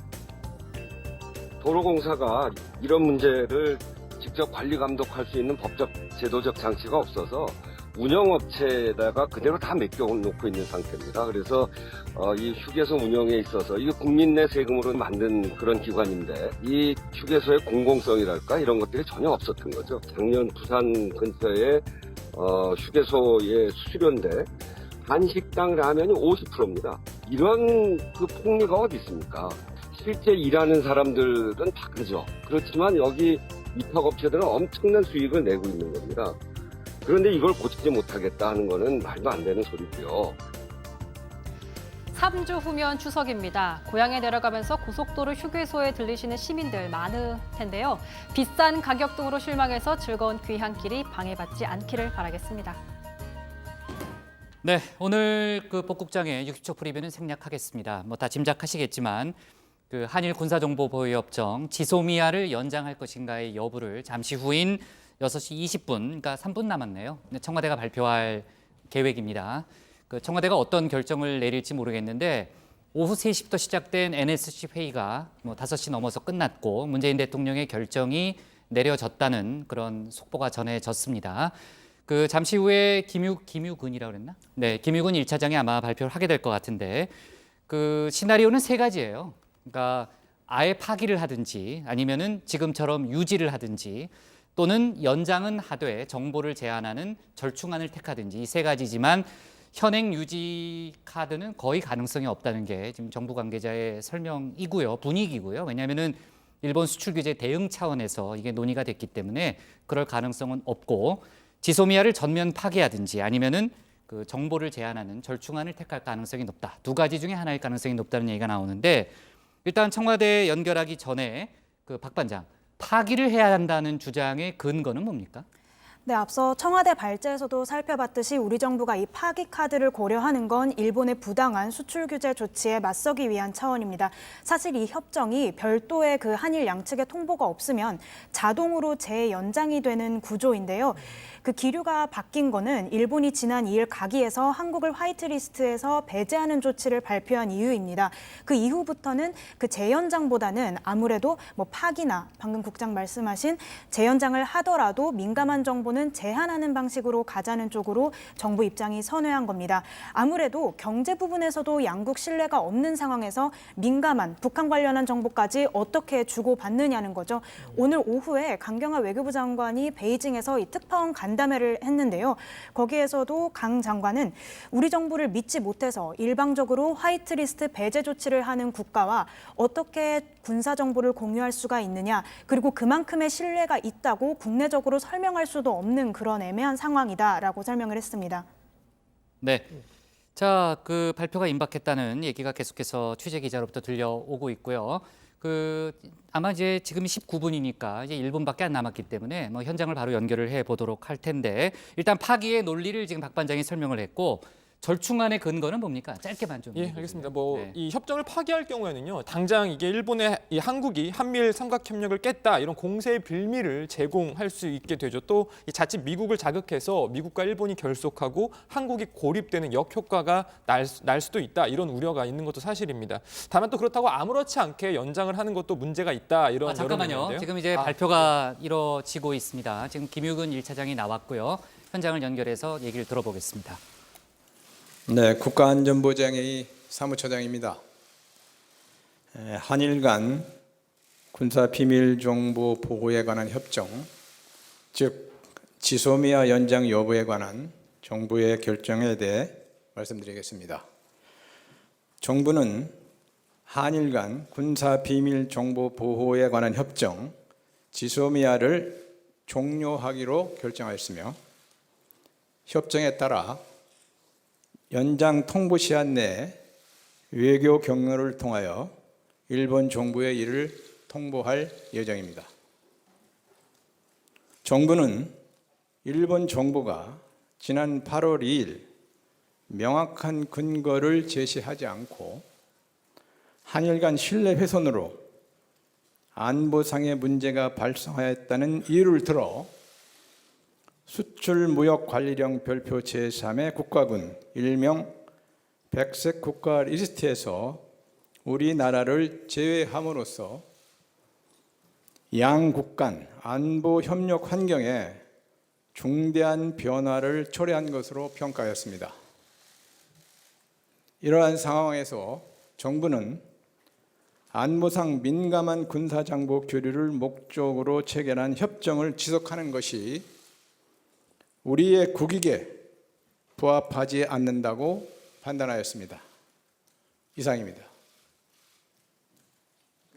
도로공사가 이런 문제를 직접 관리 감독할 수 있는 법적 제도적 장치가 없어서 운영업체에다가 그대로 다 맡겨놓고 있는 상태입니다. 그래서 이 휴게소 운영에 있어서 이게 국민 내 세금으로 만든 그런 기관인데 이 휴게소의 공공성이랄까 이런 것들이 전혀 없었던 거죠. 작년 부산 근처에 휴게소의 수수료인데 한식당 라면이 50%입니다. 이런 그 폭리가 어디 있습니까? 실제 일하는 사람들은 바쁘죠. 그렇지만 여기 입학업체들은 엄청난 수익을 내고 있는 겁니다. 그런데 이걸 고치지 못하겠다 하는 거는 말도 안 되는 소리고요. 3주 후면 추석입니다. 고향에 내려가면서 고속도로 휴게소에 들리시는 시민들 많을 텐데요. 비싼 가격 등으로 실망해서 즐거운 귀향길이 방해받지 않기를 바라겠습니다. 네, 오늘 그 복국장의 60초 프리뷰는 생략하겠습니다. 뭐 다 짐작하시겠지만 그 한일 군사정보보호협정 지소미아를 연장할 것인가의 여부를 잠시 후인 6시 20분, 그러니까 3분 남았네요. 청와대가 발표할 계획입니다. 그 청와대가 어떤 결정을 내릴지 모르겠는데 오후 3시부터 시작된 NSC 회의가 뭐 5시 넘어서 끝났고 문재인 대통령의 결정이 내려졌다는 그런 속보가 전해졌습니다. 그 잠시 후에 김유근이라고 그랬나? 네, 김유근 1차장이 아마 발표를 하게 될 것 같은데 그 시나리오는 3가지예요. 그러니까 아예 파기를 하든지 아니면은 지금처럼 유지를 하든지 또는 연장은 하되 정보를 제한하는 절충안을 택하든지 이 3가지지만 현행 유지 카드는 거의 가능성이 없다는 게 지금 정부 관계자의 설명이고요. 분위기고요. 왜냐하면은 일본 수출 규제 대응 차원에서 이게 논의가 됐기 때문에 그럴 가능성은 없고 지소미아를 전면 파기하든지 아니면은 그 정보를 제한하는 절충안을 택할 가능성이 높다. 2가지 중에 하나일 가능성이 높다는 얘기가 나오는데 일단 청와대 연결하기 전에 그 박 반장 파기를 해야 한다는 주장의 근거는 뭡니까? 네, 앞서 청와대 발제에서도 살펴봤듯이 우리 정부가 이 파기 카드를 고려하는 건 일본의 부당한 수출 규제 조치에 맞서기 위한 차원입니다. 사실 이 협정이 별도의 그 한일 양측의 통보가 없으면 자동으로 재연장이 되는 구조인데요. 그 기류가 바뀐 거는 일본이 지난 2일 가기에서 한국을 화이트리스트에서 배제하는 조치를 발표한 이유입니다. 그 이후부터는 그 재연장보다는 아무래도 뭐 파기나 방금 국장 말씀하신 재연장을 하더라도 민감한 정보는 제한하는 방식으로 가자는 쪽으로 정부 입장이 선회한 겁니다. 아무래도 경제 부분에서도 양국 신뢰가 없는 상황에서 민감한 북한 관련한 정보까지 어떻게 주고받느냐는 거죠. 오늘 오후에 강경화 외교부 장관이 베이징에서 이 특파원 간담회를 했는데요. 거기에서도 강 장관은 우리 정부를 믿지 못해서 일방적으로 화이트리스트 배제 조치를 하는 국가와 어떻게 군사 정보를 공유할 수가 있느냐, 그리고 그만큼의 신뢰가 있다고 국내적으로 설명할 수도 없는 그런 애매한 상황이다라고 설명을 했습니다. 네. 자, 그 발표가 임박했다는 얘기가 계속해서 취재 기자로부터 들려오고 있고요. 그 아마 이제 지금 19분이니까 이제 1분밖에 안 남았기 때문에 뭐 현장을 바로 연결을 해 보도록 할 텐데 일단 파기의 논리를 지금 박 반장이 설명을 했고 절충안의 근거는 뭡니까? 짧게만 좀. 예, 알겠습니다. 뭐 이 협정을 파기할 경우에는요, 당장 이게 일본의 이 한국이 한미일 삼각협력을 깼다 이런 공세의 빌미를 제공할 수 있게 되죠. 또 이 자칫 미국을 자극해서 미국과 일본이 결속하고 한국이 고립되는 역효과가 날 수도 있다 이런 우려가 있는 것도 사실입니다. 다만 또 그렇다고 아무렇지 않게 연장을 하는 것도 문제가 있다 이런. 잠깐만요. 지금 이제 발표가 이뤄지고 있습니다. 지금 김유근 1차장이 나왔고요. 현장을 연결해서 얘기를 들어보겠습니다. 네, 국가안전보장회의 사무처장입니다. 한일 간 군사비밀정보 보호에 관한 협정, 즉 지소미아 연장 여부에 관한 정부의 결정에 대해 말씀드리겠습니다. 정부는 한일 간 군사비밀정보 보호에 관한 협정, 지소미아를 종료하기로 결정하였으며 협정에 따라 연장 통보 시한 내에 외교 경로를 통하여 일본 정부에 이를 통보할 예정입니다. 정부는 일본 정부가 지난 8월 2일 명확한 근거를 제시하지 않고 한일 간 신뢰 훼손으로 안보상의 문제가 발생하였다는 이유를 들어 수출무역관리령 별표 제3의 국가군 일명 백색 국가 리스트에서 우리나라를 제외함으로써 양국 간 안보 협력 환경에 중대한 변화를 초래한 것으로 평가했습니다. 이러한 상황에서 정부는 안보상 민감한 군사정보 교류를 목적으로 체결한 협정을 지속하는 것이 우리의 국익에 부합하지 않는다고 판단하였습니다. 이상입니다.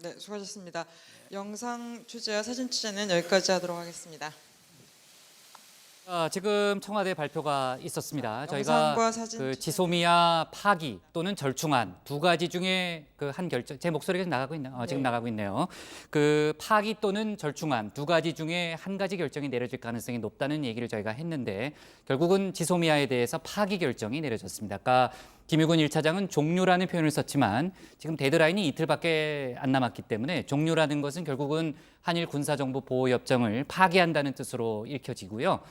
네, 수고하셨습니다. 영상 취재와 사진 취재는 여기까지 하도록 하겠습니다. 지금 청와대 발표가 있었습니다. 저희가 영상과 사진 그 지소미아 파기 또는 절충안 두 가지 중에 그 한 결정, 제 목소리가 나가고 있나요? 지금 나가고 있네요. 그 파기 또는 절충안 두 가지 중에 한 가지 결정이 내려질 가능성이 높다는 얘기를 저희가 했는데 결국은 지소미아에 대해서 파기 결정이 내려졌습니다. 아까 김유근 1차장은 종료라는 표현을 썼지만 지금 데드라인이 이틀밖에 안 남았기 때문에 종료라는 것은 결국은 한일 군사정보보호협정을 파기한다는 뜻으로 읽혀지고요.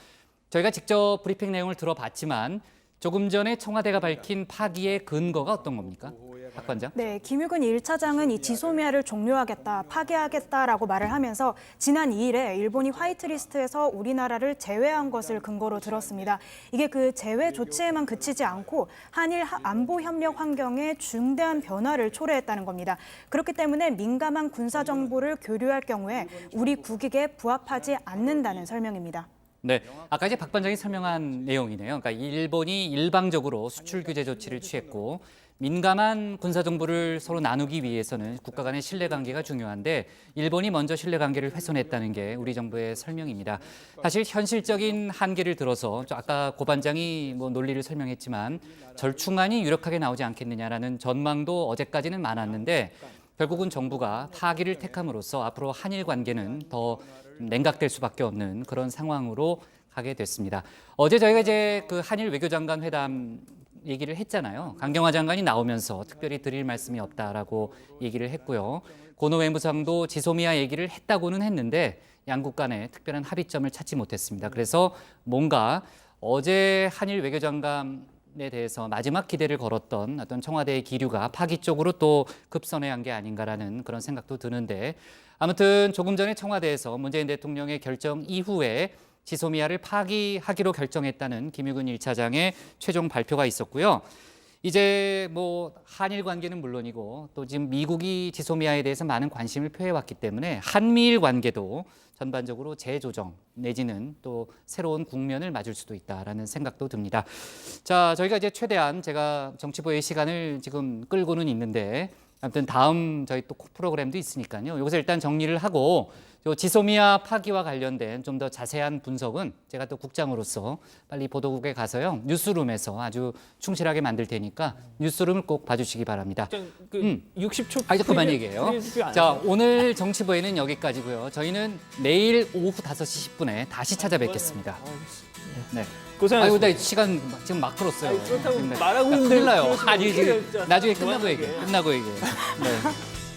저희가 직접 브리핑 내용을 들어봤지만 조금 전에 청와대가 밝힌 파기의 근거가 어떤 겁니까? 박 관장? 네, 김유근 1차장은 이 지소미아를 종료하겠다, 파기하겠다라고 말을 하면서 지난 2일에 일본이 화이트리스트에서 우리나라를 제외한 것을 근거로 들었습니다. 이게 그 제외 조치에만 그치지 않고 한일 안보 협력 환경에 중대한 변화를 초래했다는 겁니다. 그렇기 때문에 민감한 군사 정보를 교류할 경우에 우리 국익에 부합하지 않는다는 설명입니다. 네, 아까 이제 박 관장이 설명한 내용이네요. 그러니까 일본이 일방적으로 수출 규제 조치를 취했고 민감한 군사 정보를 서로 나누기 위해서는 국가 간의 신뢰관계가 중요한데 일본이 먼저 신뢰관계를 훼손했다는 게 우리 정부의 설명입니다. 사실 현실적인 한계를 들어서 아까 고 반장이 뭐 논리를 설명했지만 절충안이 유력하게 나오지 않겠느냐라는 전망도 어제까지는 많았는데 결국은 정부가 파기를 택함으로써 앞으로 한일 관계는 더 냉각될 수밖에 없는 그런 상황으로 가게 됐습니다. 어제 저희가 이제 그 한일 외교장관 회담 얘기를 했잖아요. 강경화 장관이 나오면서 특별히 드릴 말씀이 없다라고 얘기를 했고요. 고노 외무상도 지소미아 얘기를 했다고는 했는데 양국 간에 특별한 합의점을 찾지 못했습니다. 그래서 뭔가 어제 한일 외교장관에 대해서 마지막 기대를 걸었던 어떤 청와대의 기류가 파기 쪽으로 또 급선회한 게 아닌가라는 그런 생각도 드는데 아무튼 조금 전에 청와대에서 문재인 대통령의 결정 이후에 지소미아를 파기하기로 결정했다는 김유근 1차장의 최종 발표가 있었고요. 이제 뭐 한일 관계는 물론이고 또 지금 미국이 지소미아에 대해서 많은 관심을 표해왔기 때문에 한미일 관계도 전반적으로 재조정 내지는 또 새로운 국면을 맞을 수도 있다라는 생각도 듭니다. 자, 저희가 이제 최대한 제가 정치부의 시간을 지금 끌고는 있는데 아무튼 다음 저희 또 프로그램도 있으니까요. 여기서 일단 정리를 하고 지소미아 파기와 관련된 좀 더 자세한 분석은 제가 또 국장으로서 빨리 보도국에 가서요. 뉴스룸에서 아주 충실하게 만들 테니까 뉴스룸을 꼭 봐주시기 바랍니다. 60초. 그만 얘기해요. 자, 오늘 정치부에는 여기까지고요. 저희는 내일 오후 5시 10분에 다시 찾아뵙겠습니다. 네. 고생하셨습니다. 아유, 나 시간 지금 막 풀었어요. 그렇다고 말하고 있는데 큰일 나요. 아니, 지금 나중에 끝나고 얘기해. 네.